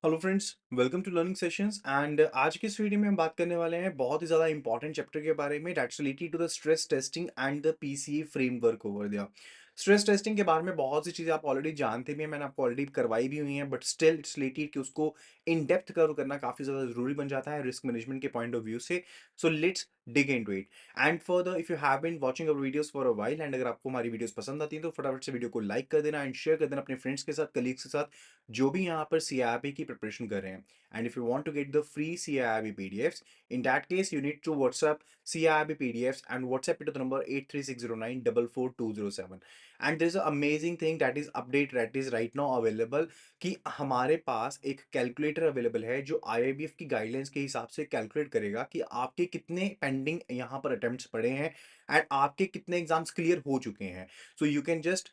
Hello friends, welcome to learning sessions and आज की इस वीडियो में हम बात करने वाले हैं बहुत ही ज़्यादा इंपॉर्टेंट चैप्टर के बारे में that's related to the stress testing and the PCA framework over दिया। स्ट्रेस टेस्टिंग के बारे में बहुत सी चीज़ें आप ऑलरेडी जानते भी हैं, मैंने आपको ऑलरेडी करवाई भी हुई हैं, बट स्टिल इट्स रिलेटेड कि उसको इन डेप्थ कवर करना काफ़ी ज़्यादा ज़रूरी बन जाता है रिस्क मैनेजमेंट के पॉइंट ऑफ व्यू से। So let's dig into it and further if you have been watching our videos for a while and अगर आपको हमारी वीडियोस पसंद आती हैं तो फटाफट से वीडियो को लाइक कर देना एंड शेयर कर देना अपने फ्रेंड्स के साथ, कलीग्स के साथ जो भी यहाँ पर सीआईबी की प्रिपरेशन कर रहे हैं। And if you want to get the free CIIB PDFs, in that case, you need to WhatsApp CIIB PDFs and WhatsApp it to the number 83609 44207. And there's an amazing thing that is update that is right now available कि हमारे पास एक calculator available है जो IIBF की guidelines के हिसाब से calculate करेगा कि आपके कितने पेंडिंग यहाँ पर अटेम्प्ट्स पड़े हैं एंड आपके कितने एग्जाम्स क्लियर हो चुके हैं। So you can just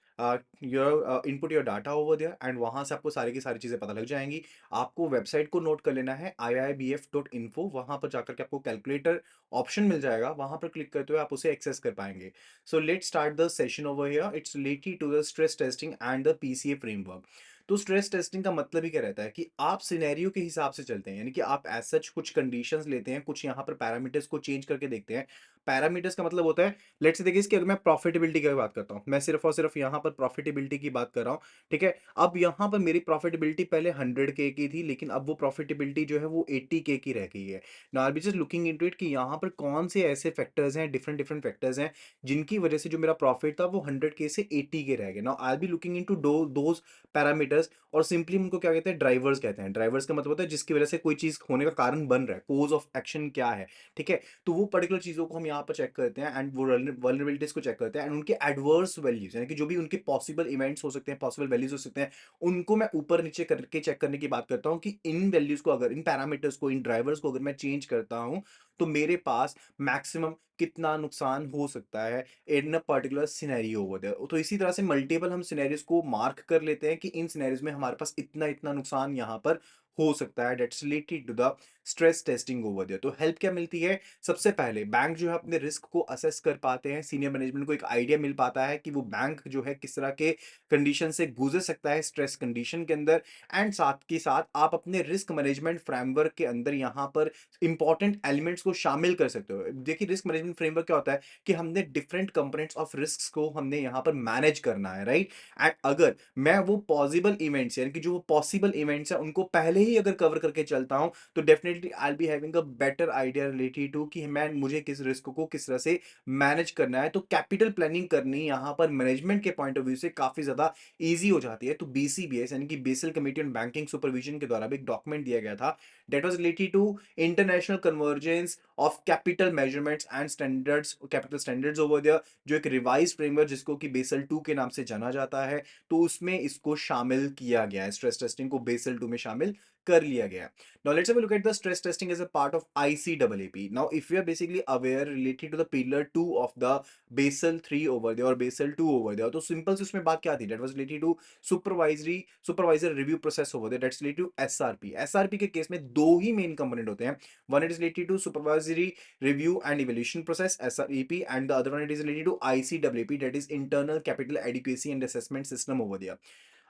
your input your data over there and वहां से आपको सारी की सारी चीजें पता लग जाएंगी। आपको वेबसाइट को नोट कर लेना है iibf.info, वहां पर जाकर के आपको कैलकुलेटर ऑप्शन मिल जाएगा, वहां पर क्लिक करते हुए आप उसे एक्सेस कर पाएंगे। So let start the session over here. It's related to the stress testing and the PCA framework. तो स्ट्रेस टेस्टिंग का मतलब ही क्या रहता है कि आप सिनेरियो के हिसाब से चलते हैं, यानी कि आप एज सच कुछ कंडीशंस लेते हैं, कुछ यहाँ पर पैरामीटर्स को चेंज करके देखते हैं। पैरामीटर्स का मतलब होता है, लेट्स से देखिए इसकी अगर मैं प्रॉफिटेबिलिटी की बात करता हूँ, मैं सिर्फ और सिर्फ यहाँ पर प्रॉफिटेबिलिटी की बात कर रहा हूँ। ठीक है, अब यहाँ पर मेरी प्रॉफिटेबिलिटी पहले 100K की थी, लेकिन अब वो प्रॉफिटेबिलिटी जो है वो 80K की रह गई है। Now I be just looking into it कि यहाँ पर कौन से ऐसे फैक्टर्स हैं, डिफरेंट डिफरेंट फैक्टर्स हैं जिनकी वजह से जो मेरा प्रॉफिट था वो 100K से 80K रह गया। Now I be looking into those parameters और सिंपली उनको क्या कहते हैं, ड्राइवर्स कहते हैं। ड्राइवर्स का मतलब होता है जिसकी वजह से कोई चीज होने का कारण बन रहा है, कोज ऑफ एक्शन क्या है। ठीक है, तो वो पर्टिकुलर चीजों को हम यहाँ पर चेक करते हैं एंड वो वल्नरेबिलिटीज को चेक करते हैं एंड उनके एडवर्स वैल्यूज यानी कि जो भी उनके पॉसिबल इवेंट्स हो सकते हैं, पॉसिबल वैल्यूज हो सकते हैं, उनको मैं ऊपर नीचे करके चेक करने की बात करता हूं कि इन वैल्यूज को, अगर इन पैरामीटर्स को, इन ड्राइवर्स को अगर मैं चेंज करता हूं तो मेरे पास मैक्सिमम कितना नुकसान हो सकता है in a particular scenario over there. तो इसी तरह से मल्टीपल हम सिनेरियोज को मार्क कर लेते हैं कि इन सिनेरियोज में हमारे पास इतना इतना नुकसान यहां पर हो सकता है। That's related to the stress testing over there. तो हेल्प क्या मिलती है? सबसे पहले बैंक जो है अपने रिस्क को असेस कर पाते हैं, सीनियर मैनेजमेंट को एक आइडिया मिल पाता है कि वो बैंक जो है किस तरह के कंडीशन से गुजर सकता है स्ट्रेस कंडीशन के अंदर। एंड साथ के साथ आप अपने रिस्क मैनेजमेंट फ्रेमवर्क के अंदर यहां पर इंपॉर्टेंट एलिमेंट्स को शामिल कर सकते हो। देखिए, रिस्क मैनेजमेंट फ्रेमवर्क क्या होता है कि हमने डिफरेंट कंपोनेंट्स ऑफ रिस्क को हमने यहां पर मैनेज करना है, राइट। एंड अगर मैं वो पॉसिबल इवेंट्स यानी कि जो वो पॉसिबल इवेंट्स है उनको पहले ही अगर कवर करके चलता हूं तो definitely I be having a better idea related to कि मैं मुझे किस रिस्क को किस तरह से मैनेज करना है। तो कैपिटल प्लानिंग करनी यहाँ पर मैनेजमेंट के पॉइंट ऑफ व्यू से काफी ज्यादा इजी हो जाती है। तो बीसीबीएस यानी कि Basel committee on banking supervision के द्वारा भी एक डॉक्यूमेंट दिया गया था that was related to international convergence of capital measurements and standards, capital standards over there, जो एक रिवाइज फ्रेमवर्क जिसको कि बेसल 2 के नाम से जाना जाता है। तो उसमें इसको शामिल किया गया है, स्ट्रेस टेस्टिंग को बेसल 2 में शामिल कर लिया गया है। Now let's have a look at the stress testing as a part of ICAAP. Now if you are basically aware related to the pillar 2 of the Basel 3 over there or Basel 2 over there, तो simple से उसमें बात क्या थी? That was related to supervisor review process over there, that's related to SRP। SRP के case में दो ही main component होते हैं। One it is related to supervisory review and evaluation process SREP and the other one it is related to ICAAP, that is internal capital adequacy and assessment system over there।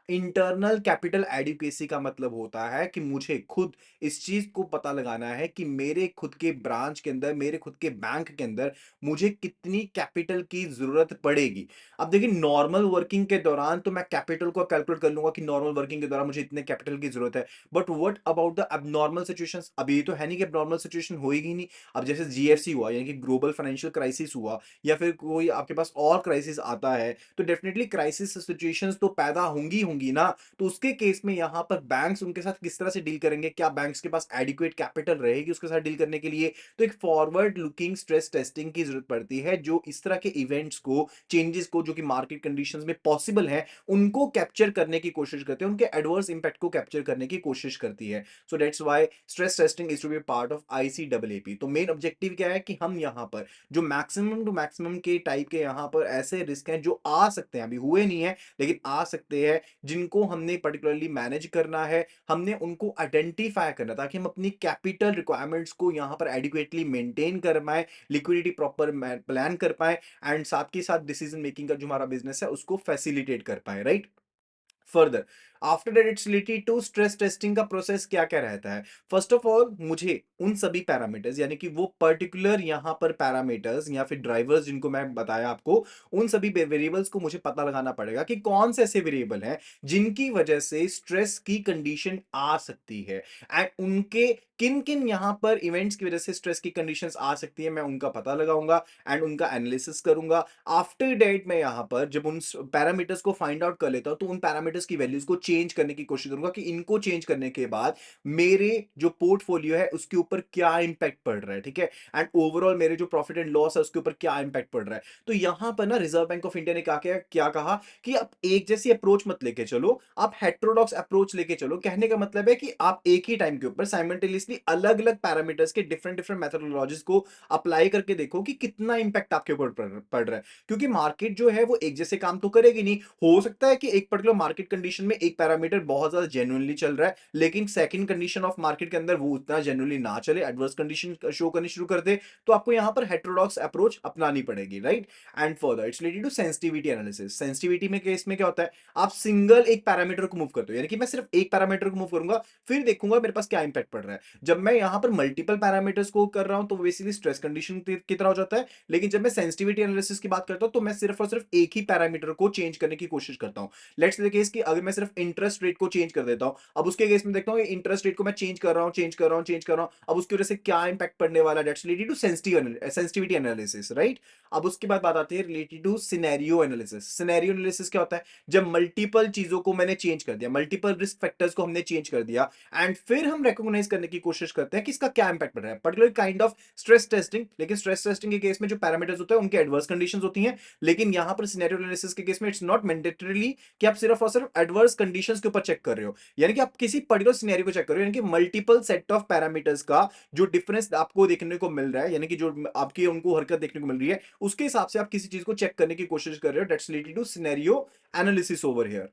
Internal capital adequacy का मतलब होता है कि मुझे खुद इस चीज को पता लगाना है कि मेरे खुद के ब्रांच के अंदर, मेरे खुद के बैंक के अंदर मुझे कितनी कैपिटल की जरूरत पड़ेगी। अब देखिए, नॉर्मल वर्किंग के दौरान तो मैं कैपिटल को कैलकुलेट कर लूंगा कि नॉर्मल वर्किंग के दौरान मुझे इतने कैपिटल की जरूरत है। But what about the abnormal situations? अभी ये तो है नहीं कि अबनॉर्मल सिचुएशन होएगी नहीं। अब जैसे जीएफसी हुआ यानी कि ग्लोबल फाइनेंशियल क्राइसिस हुआ या फिर कोई आपके पास और क्राइसिस आता है तो डेफिनेटली क्राइसिस सिचुएशंस तो पैदा होंगी होंगी ना। तो उसके केस में यहां पर बैंक्स उनके साथ किस तरह से डील करेंगे, क्या बैंक्स के पास एडिक्वेट कैपिटल रहेगी उसके साथ डील करने के लिए? तो एक फॉरवर्ड लुकिंग स्ट्रेस टेस्टिंग की जरूरत पड़ती है जो इस तरह के इवेंट्स को, चेंजेस को जो कि मार्केट कंडीशंस में पॉसिबल है उनको कैप्चर करने की कोशिश करते हैं, उनके एडवर्स इंपैक्ट को कैप्चर करने की कोशिश करती है। So that's why stress testing is to be part of ICAAP. तो मेन ऑब्जेक्टिव क्या है कि हम यहां पर जो मैक्सिमम टू मैक्सिमम के टाइप के यहां पर ऐसे रिस्क हैं जो आ सकते हैं, अभी हुए नहीं है लेकिन आ सकते हैं, जिनको हमने पर्टिकुलरली मैनेज करना है, हमने उनको आइडेंटिफाई करना ताकि हम अपनी कैपिटल रिक्वायरमेंट्स को यहां पर एडिक्वेटली मेंटेन कर पाए, लिक्विडिटी प्रॉपर प्लान कर पाए एंड साथ के साथ डिसीजन मेकिंग का जो हमारा बिजनेस है उसको फैसिलिटेट कर पाए, right. Further after that it's related to stress testing का प्रोसेस क्या क्या रहता है। फर्स्ट ऑफ ऑल मुझे उन सभी पैरामीटर्स यानी कि वो पर्टिकुलर यहां पर पैरामीटर्स या फिर ड्राइवर्स जिनको मैं बताया आपको, उन सभी वेरिएबल्स को मुझे पता लगाना पड़ेगा कि कौन से ऐसे वेरिएबल हैं जिनकी वजह से स्ट्रेस की कंडीशन आ सकती है, एंड उनके किन किन यहां पर इवेंट्स की वजह से स्ट्रेस की कंडीशंस आ सकती है, मैं उनका पता लगाऊंगा एंड उनका एनालिसिस करूंगा। आफ्टर डेट मैं यहां पर जब उन पैरामीटर्स को फाइंड आउट कर लेता हूं तो उन पैरामीटर्स की वैल्यूज को चेंज करने की कोशिश करूंगा कि इनको चेंज करने के बाद मेरे जो पोर्टफोलियो है उसके ऊपर क्या इंपैक्ट पड़ रहा है, ठीक है, एंड ओवरऑल मेरे जो प्रॉफिट एंड लॉस है उसके ऊपर क्या इंपैक्ट पड़ रहा है। तो यहां पर ना रिजर्व बैंक ऑफ इंडिया ने क्या कहा कि आप एक जैसी अप्रोच मत लेके चलो, आप हेट्रोडॉक्स अप्रोच लेके चलो। कहने का मतलब है कि आप एक ही टाइम के ऊपर साइमल्टेनियसली अलग अलग पैरामीटर्स के डिफरेंट डिफरेंट मेथोडोलॉजीज को अप्लाई करके देखो कि कितना इंपैक्ट आपके ऊपर पड़ रहा है, क्योंकि मार्केट जो है वो एक जैसे काम तो करेगी नहीं। हो सकता है कि एक पर्टिकुलर मार्केट कंडीशन में एक पैरामीटर बहुत ज्यादा जेन्युइनली चल रहा है, लेकिन सेकंड कंडीशन ऑफ मार्केट के अंदर वो उतना जेन्युइनली ना चले, एडवर्स कंडीशन शो करनी शुरू कर दे, तो आपको यहां पर हेट्रोडॉक्स अप्रोच अपनानी पड़ेगी, right. And further it's related to sensitivity analysis. Sensitivity में केस में क्या होता है, आप सिंगल एक पैरामीटर को मूव करते हो, यानी कि मैं सिर्फ एक पैरामीटर को मूव करूंगा, फिर देखूंगा मेरे पास क्या इंपैक्ट पड़ रहा है। जब मैं यहां पर मल्टीपल पैरामीटर्स को कर रहा हूं तो बेसिकली स्ट्रेस कंडीशन की तरह हो जाता है, लेकिन जब मैं सेंसिटिविटी एनालिसिस की बात करता हूं तो मैं सिर्फ और सिर्फ एक ही पैरामीटर को चेंज करने की कोशिश करता हूं। लेट्स से केस कि अगर मैं सिर्फ इंटरेस्ट रेट को चेंज कर देता हूं, अब उसके केस में देखता हूं इंटरेस्ट रेट को मैं चेंज कर रहा हूं, चेंज कर रहा हूं, चेंज कर रहा हूं, अब उसकी वजह से क्या इंपैक्ट पड़ने वाला है, that's related to sensitivity analysis, right. अब उसके बाद बात आती है related to scenario analysis. Scenario analysis क्या होता है, जब मल्टीपल चीजों को मैंने चेंज कर दिया, मल्टीपल रिस्क फैक्टर्स को हमने चेंज कर दिया, एंड फिर हम रिकॉग्नाइज करने की कोशिश करते हैं कि इसका क्या इंपैक्ट पड़ रहा है, particular kind of stress testing. लेकिन स्ट्रेस टेस्टिंग के केस में जो पैरामीटर्स होते हैं उनके एडवर्स कंडीशंस होती हैं, लेकिन यहां पर सिनेरियो एनालिसिस के केस में इट्स नॉट मैंडेटरीली कि आप सिर्फ और सिर्फ एडवर्स कंडीशंस के ऊपर चेक कर रहे हो, यानी कि आप किसी पर्टिकुलर सिनेरियो को चेक कर रहे हो, यानी कि मल्टीपल सेट ऑफ पैरामीटर्स का जो डिफरेंस आपको देखने को मिल रहा है, यानी कि जो आपकी उनको हरकत देखने को मिल रही है उसके हिसाब से आप किसी चीज को चेक करने की कोशिश कर रहे हो, that's related to scenario analysis over here.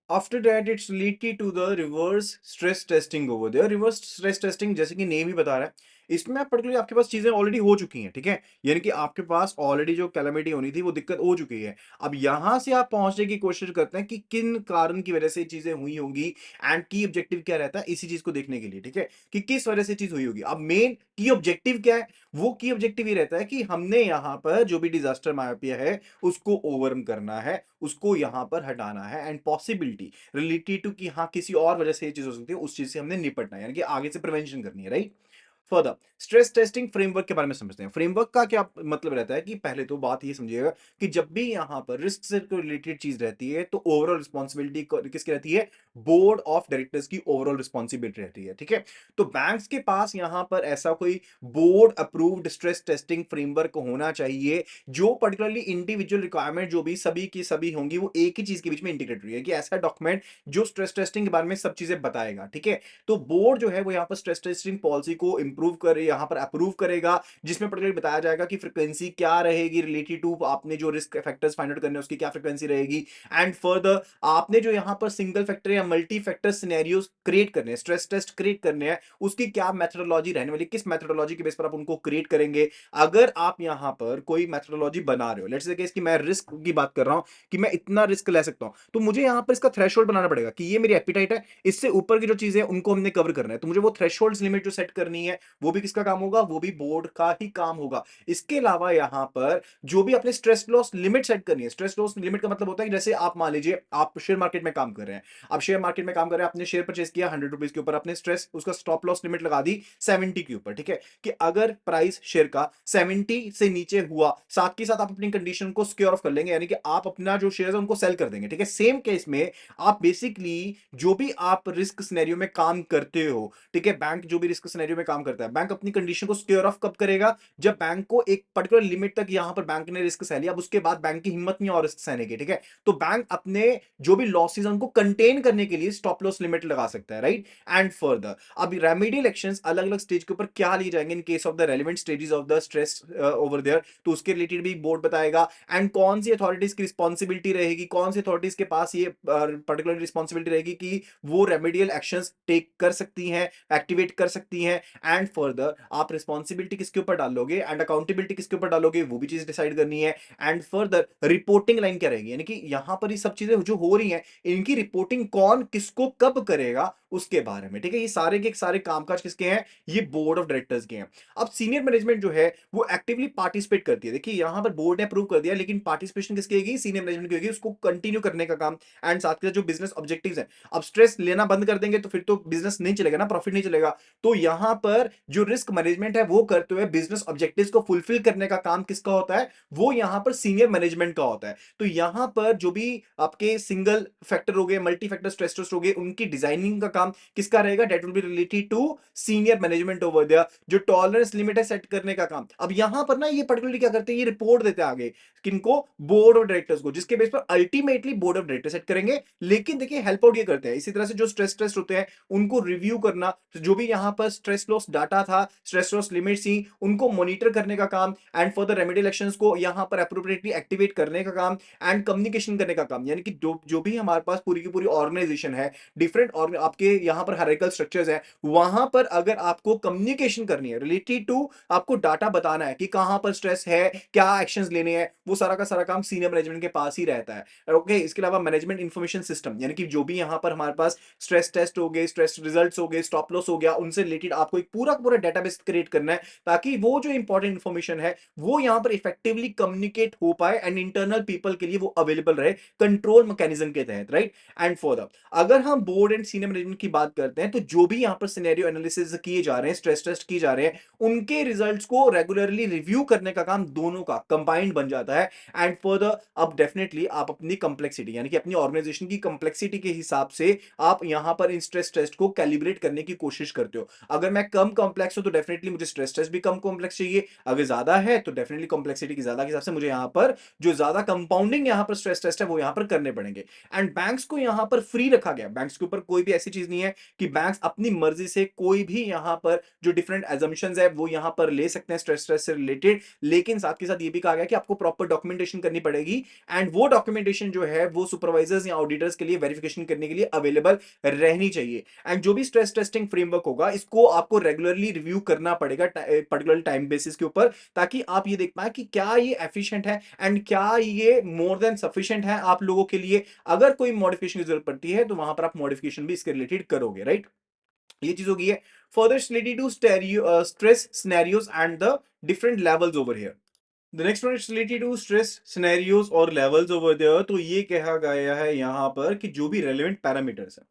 After that it's related to the reverse stress testing over there. Reverse stress testing जैसे कि नेम ही बता रहा है, इसमें आप पर्टिकुलरली आपके पास चीजें ऑलरेडी हो चुकी हैं, ठीक है, यानी कि आपके पास ऑलरेडी जो कैलेमिटी होनी थी वो दिक्कत हो चुकी है। अब यहां से आप पहुंचने की कोशिश करते हैं कि किन कारण की वजह से चीजें हुई होंगी, एंड की ऑब्जेक्टिव क्या रहता है इसी चीज को देखने के लिए, ठीक है, कि किस वजह से चीज हुई होगी। अब मेन की ऑब्जेक्टिव क्या है, वो की ऑब्जेक्टिव ये रहता है कि हमने यहां पर जो भी डिजास्टर मायोपिया है उसको ओवरकम करना है, उसको यहां पर हटाना है, एंड पॉसिबिलिटी रिलेटेड टू कि हाँ किसी और वजह से ये चीज हो सकती है, उस चीज से हमने निपटना है, यानी कि आगे से प्रिवेंशन करनी है, right. Further stress testing framework के बारे में समझते हैं। फ्रेमवर्क का क्या मतलब रहता है कि पहले तो बात ये समझिएगा कि जब भी यहां पर रिस्क से रिलेटेड चीज रहती है तो ओवरऑल रिस्पॉन्सिबिलिटी किसकी रहती है, बोर्ड ऑफ डायरेक्टर्स की ओवरऑल रिस्पॉन्सिबिलिटी रहती है, ठीक है। तो बैंक्स के पास यहां पर ऐसा कोई board approved stress testing framework होना चाहिए जो पर्टिकुलरली इंडिविजुअल रिक्वायरमेंट जो भी सभी की सभी होंगी वो एक ही चीज के बीच में इंटीग्रेट हुई है, कि ऐसा डॉक्यूमेंट जो स्ट्रेस टेस्टिंग के बारे में सब चीजें बताएगा, ठीक है। तो बोर्ड जो है वो यहाँ पर स्ट्रेस टेस्टिंग पॉलिसी को इंप्रूव करे, यहाँ पर अप्रूव करेगा, जिसमें पर्टिकुलर बताया जाएगा कि फ्रीक्वेंसी क्या रहेगी रिलेटेड टू आपने जो रिस्क फैक्टर्स फाइंड आउट करने हैं उसकी क्या फ्रीक्वेंसी रहेगी, एंड फर्दर आपने जो यहाँ पर सिंगल फैक्टर या मल्टी फैक्टर सिनेरियोस क्रिएट करने हैं, स्ट्रेस टेस्ट क्रिएट करने हैं, उसकी क्या मेथोडोलॉजी रहने वाली, किस मेथोडोलॉजी के बेस पर आप उनको क्रिएट करेंगे। अगर आप यहाँ पर कोई मेथोडोलॉजी बना रहे हो, लेट्स से केस कि मैं रिस्क की बात कर रहा हूं कि मैं इतना रिस्क ले सकता हूं, तो मुझे यहाँ पर इसका थ्रेशोल्ड बनाना पड़ेगा कि ये मेरी एपिटाइट है, इससे ऊपर की जो चीजें हैं उनको हमने कवर करना है, तो मुझे वो थ्रेशोल्ड लिमिट जो सेट करनी है वो भी किसका काम होगा, वो भी बोर्ड का ही काम होगा। इसके अलावा यहां पर जो भी अपने स्ट्रेस लॉस लिमिट सेट करनी है, स्ट्रेस लॉस लिमिट का मतलब होता है कि जैसे आप मान लीजिए आप शेयर मार्केट में काम कर रहे हैं, आप शेयर मार्केट में काम कर रहे हैं, आपने शेयर परचेज किया 100 रुपीज के ऊपर, अपने स्ट्रेस उसका स्टॉप लॉस लिमिट लगा दी 70 के ऊपर, ठीक है, कि अगर प्राइस शेयर का 70 से नीचे हुआ, साथ के साथ आप अपनी कंडीशन को सिक्योर ऑफ कर लेंगे, यानी कि आप अपना जो शेयर है उनको सेल कर देंगे, ठीक है। सेम केस में आप बेसिकली जो भी आप रिस्क सिनेरियो में काम करते हो, ठीक है, बैंक जो भी रिस्क सिनेरियो में काम करता है, बैंक अपनी कंडीशन को सिक्योर ऑफ कब करेगा, जब बैंक को एक पर्टिकुलर लिमिट तक यहां पर बैंक ने रिस्क सह लिया, अब उसके बाद बैंक की हिम्मत नहीं और रिस्क सहने की, ठीक है। तो बैंक अपने जो भी लॉसेस हैं उनको कंटेन करने के लिए स्टॉप लॉस लिमिट लगा सकता है, राइट। एंड फर्दर अब रेमेडियल एक्शंस अलग अलग स्टेज के ऊपर क्या लिए जाएंगे in case of the relevant stages of the stress over there, तो उसके रिलेटेड भी बोर्ड बताएगा, एंड कौन सी अथॉरिटीज की रिस्पॉन्सिबिलिटी रहेगी, कौन सी अथॉरिटीज के पास ये पर्टिकुलर रिस्पॉन्सिबिलिटी रहेगी कि वो रेमेडियल एक्शंस टेक कर सकती हैं, एक्टिवेट कर सकती हैं, एंड फर्दर आप रिस्पॉन्सिबिलिटी किसके ऊपर डालोगे एंड अकाउंटेबिलिटी किसके ऊपर डालोगे, वो भी चीज डिसाइड करनी है। एंड फर्दर रिपोर्टिंग लाइन क्या रहेगी, यानी कि यहां पर ये सब चीजें जो हो रही हैं इनकी रिपोर्टिंग कौन किसको कब करेगा उसके बारे में, ठीक है। ये सारे के सारे कामकाज किसके हैं, ये बोर्ड ऑफ डायरेक्टर्स के हैं। अब सीनियर मैनेजमेंट जो है वो एक्टिवली पार्टिसिपेट करती है। देखिए यहां पर बोर्ड ने अप्रूव कर दिया, लेकिन पार्टिसिपेशन किसकी होगी, सीनियर मैनेजमेंट की होगी, उसको कंटिन्यू करने का काम। एंड साथ के साथ जो बिजनेस ऑब्जेक्टिव्स हैं, अब स्ट्रेस लेना बंद कर देंगे तो फिर तो बिजनेस नहीं चलेगा ना, प्रॉफिट नहीं चलेगा। तो यहां पर जो रिस्क मैनेजमेंट है वो करते हुए बिजनेस ऑब्जेक्टिव्स को फुलफिल करने का काम किसका होता है, वो यहां पर सीनियर मैनेजमेंट का होता है। तो यहां पर जो भी आपके सिंगल फैक्टर हो गए, मल्टी फैक्टर स्ट्रेस टेस्ट हो गए, उनकी डिजाइनिंग का काम किसका रहेगा, that will be related to senior management over there. जो टॉलरेंस लिमिट है सेट करने का काम, अब यहां पर ना ये पर्टिकुलरली क्या करते हैं, ये रिपोर्ट देते हैं आगे किनको, बोर्ड ऑफ डायरेक्टर्स को, जिसके बेस पर ultimately board of director set करेंगे। लेकिन देखिए हेल्प आउट ये करते हैं, इसी तरह से जो स्ट्रेस टेस्ट होते हैं उनको रिव्यू करना, तो जो भी यहां पर स्ट्रेस लॉस डाटा था, स्ट्रेस लॉस लिमिट्स थी, उनको मॉनिटर करने का काम, एंड फर्दर रेमेडियल एक्शंस को यहां पर एप्रोप्रिएटली एक्टिवेट करने का काम, एंड कम्युनिकेशन करने का काम। यानी कि जो जो भी हमारे पास पूरी की पूरी ऑर्गेनाइजेशन है, डिफरेंट और आपके यहां पर हायरार्किकल स्ट्रक्चर्स है, वहां पर अगर आपको कम्युनिकेशन करनी है रिलेटेड टू, आपको डाटा बताना है कि कहां पर स्ट्रेस है, क्या एक्शंस लेने हैं, वो सारा का सारा काम सीनियर मैनेजमेंट के पास ही रहता है। ओके, इसके अलावा मैनेजमेंट इंफॉर्मेशन सिस्टम, यानी कि जो भी यहां पर हमारे पास स्ट्रेस टेस्ट हो गए, स्ट्रेस रिजल्ट्स हो गए, स्टॉप लॉस हो गया, उनसे रिलेटेड आपको एक पूरा पूरा डेटाबेस क्रिएट करना है, ताकि वो जो इंपॉर्टेंट इंफॉर्मेशन है वो यहां पर इफेक्टिवली कम्युनिकेट हो पाए एंड इंटरनल पीपल के लिए वो अवेलेबल रहे कंट्रोल मैकेनिज्म के तहत, राइट। एंड फॉर अगर हम बोर्ड एंड सीनियर मैनेजमेंट की बात करते हैं, तो जो भी यहां पर सिनेरियो एनालिसिस किए जा रहे हैं, स्ट्रेस टेस्ट किए जा रहे हैं, उनके रिजल्ट्स को रेगुलरली रिव्यू करने का काम दोनों का कंबाइंड बन जाता है। एंड फर्दर अब डेफिनेटली आप अपनी कंप्लेक्सिटी, यानी कि अपनी ऑर्गेनाइजेशन की कंप्लेक्सिटी के हिसाब से आप यहां पर इन स्ट्रेस टेस्ट को कैलिब्रेट करने की कोशिश करते हो। अगर मैं कम कॉम्प्लेक्स हूं तो डेफिनेटली मुझे स्ट्रेस टेस्ट भी कम कॉम्प्लेक्स चाहिए, अगर ज्यादा है तो डेफिनेटली कॉम्प्लेक्सिटी की ज्यादा के हिसाब से मुझे यहां पर जो ज्यादा कंपाउंडिंग यहां पर स्ट्रेस टेस्ट है वो यहां पर करने पड़ेंगे। एंड बैंक्स को यहां पर फ्री रखा गया, बैंक्स के ऊपर कोई भी ऐसी चीज नहीं है कि बैंक्स अपनी मर्जी से कोई भी यहां पर जो डिफरेंट एजम्पशंस है वो यहां पर ले सकते हैं स्ट्रेस टेस्ट से रिलेटेड। लेकिन साथ के साथ ये भी कहा गया कि आपको प्रॉपर डॉक्यूमेंटेशन करनी पड़ेगी, एंड वो डॉक्यूमेंटेशन जो है वो सुपरवाइजर्स या ऑडिटर्स के लिए वेरिफिकेशन करने के लिए अवेलेबल रहनी चाहिए। एंड जो भी स्ट्रेस टेस्टिंग फ्रेमवर्क होगा इसको आपको रेगुलरली रिव्यू करना पड़ेगा पर्टिकुलर टाइम बेसिस के ऊपर, ताकि आप ये देख पाए कि क्या ये एफिशिएंट है एंड क्या ये मोर देन सफिशिएंट है आप लोगों के लिए। अगर कोई मॉडिफिकेशन की जरूरत पड़ती है तो वहां पर आप मॉडिफिकेशन भी इसके रिलेटेड करोगे, राइट। ये चीज होगी है। Further related to stress scenarios and the different levels over here. The next one is related to stress scenarios और लेवल्स ओवर देयर। तो ये कहा गया है यहाँ पर कि जो भी रेलेवेंट पैरामीटर्स है,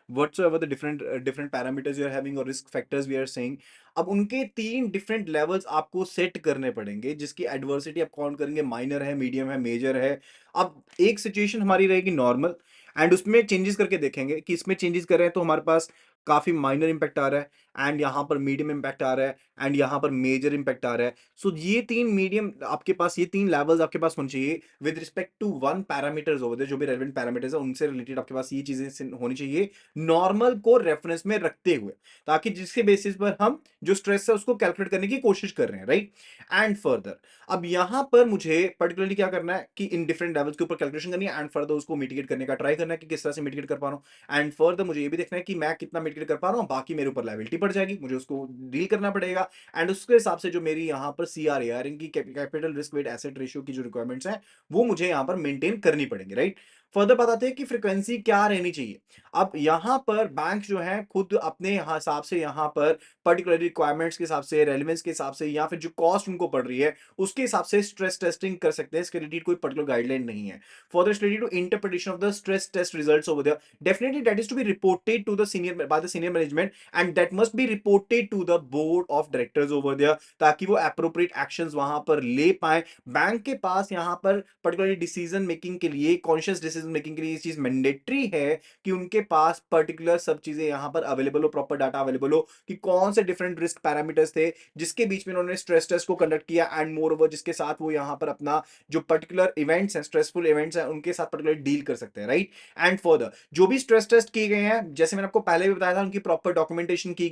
whatsoever the different parameters you are having और risk factors we are saying, अब उनके 3 डिफरेंट लेवल्स आपको सेट करने पड़ेंगे, जिसकी एडवर्सिटी आप काउंट करेंगे, माइनर है, मीडियम है, मेजर है। अब एक सिचुएशन हमारी रहेगी नॉर्मल, एंड उसमें चेंजेस करके देखेंगे कि इसमें चेंजेस कर रहे हैं तो हमारे पास काफी माइनर इंपैक्ट आ रहा है, एंड यहाँ पर मीडियम इंपैक्ट आ रहा है, एंड यहाँ पर मेजर इंपैक्ट आ रहा है। सो ये 3 मीडियम आपके पास, ये 3 लेवल्स आपके पास होने चाहिए with respect to one parameters over there. जो भी रेलेवेंट पैरामीटर्स है उनसे रिलेटेड आपके पास ये चीजें होनी चाहिए नॉर्मल को रेफरेंस में रखते हुए, ताकि जिसके बेसिस पर हम जो स्ट्रेस है उसको कैलकुलेट करने की कोशिश कर रहे हैं, राइट। एंड फर्दर अब यहां पर मुझे पर्टिकुलरली क्या करना है कि इन डिफरेंट लेवल्स के ऊपर कैलकुलेशन करनी है, एंड फर्दर उसको मिटिगेट करने का ट्राई करना है कि किस तरह से मिटिगेट कर पा रहा हूं। एंड फर्दर मुझे ये भी देखना है कि मैं कितना मिटिगेट कर पा रहा हूं, बाकी मेरे ऊपर लायबिलिटी पड़ जाएगी, मुझे उसको डील करना पड़ेगा। एंड उसके हिसाब से जो मेरी यहाँ पर CRAR इनकी capital risk wait asset ratio की जो रिक्वायरमेंट्स हैं वो मुझे यहाँ पर मेंटेन करनी पड़ेंगी, राइट। फर्दर बताते हैं कि फ्रीक्वेंसी क्या रहनी चाहिए। अब यहां पर बैंक जो है खुद अपने हिसाब से यहाँ पर पर्टिकुलर रिक्वायरमेंट्स के हिसाब से, रेलेवेंस के हिसाब से, या फिर जो कॉस्ट उनको पड़ रही है उसके हिसाब से स्ट्रेस टेस्टिंग कर सकते हैं। इसके रिलेटेड कोई पर्टिकुलर गाइडलाइन नहीं है। For this related to interpretation of the stress test results over there, definitely that is to be reported to the senior by the senior management, and that must be reported to the board of directors over there, ताकि वो appropriate actions वहां पर ले पाए। Bank के पास यहाँ पर particularly decision making के लिए, कॉन्शियस डिसीजन मेकिंग के लिए ये चीज मैंडेटरी है कि उनके पास पर्टिकुलर सब चीजें यहां पर अवेलेबल हो, प्रॉपर डाटा अवेलेबल हो कि कौन से डिफरेंट रिस्क पैरामीटर्स थे जिसके बीच में उन्होंने स्ट्रेस टेस्ट को कंडक्ट किया, एंड मोर ओवर जिसके साथ वो यहां पर अपना जो पर्टिकुलर इवेंट्स हैं, स्ट्रेसफुल इवेंट्स हैं, उनके साथ पर्टिकुलर डील कर सकते हैं, राइट। एंड फर्दर जो भी स्ट्रेस टेस्ट किए गए हैं, जैसे मैंने आपको पहले भी बताया था, उनकी प्रॉपर डॉक्यूमेंटेशन की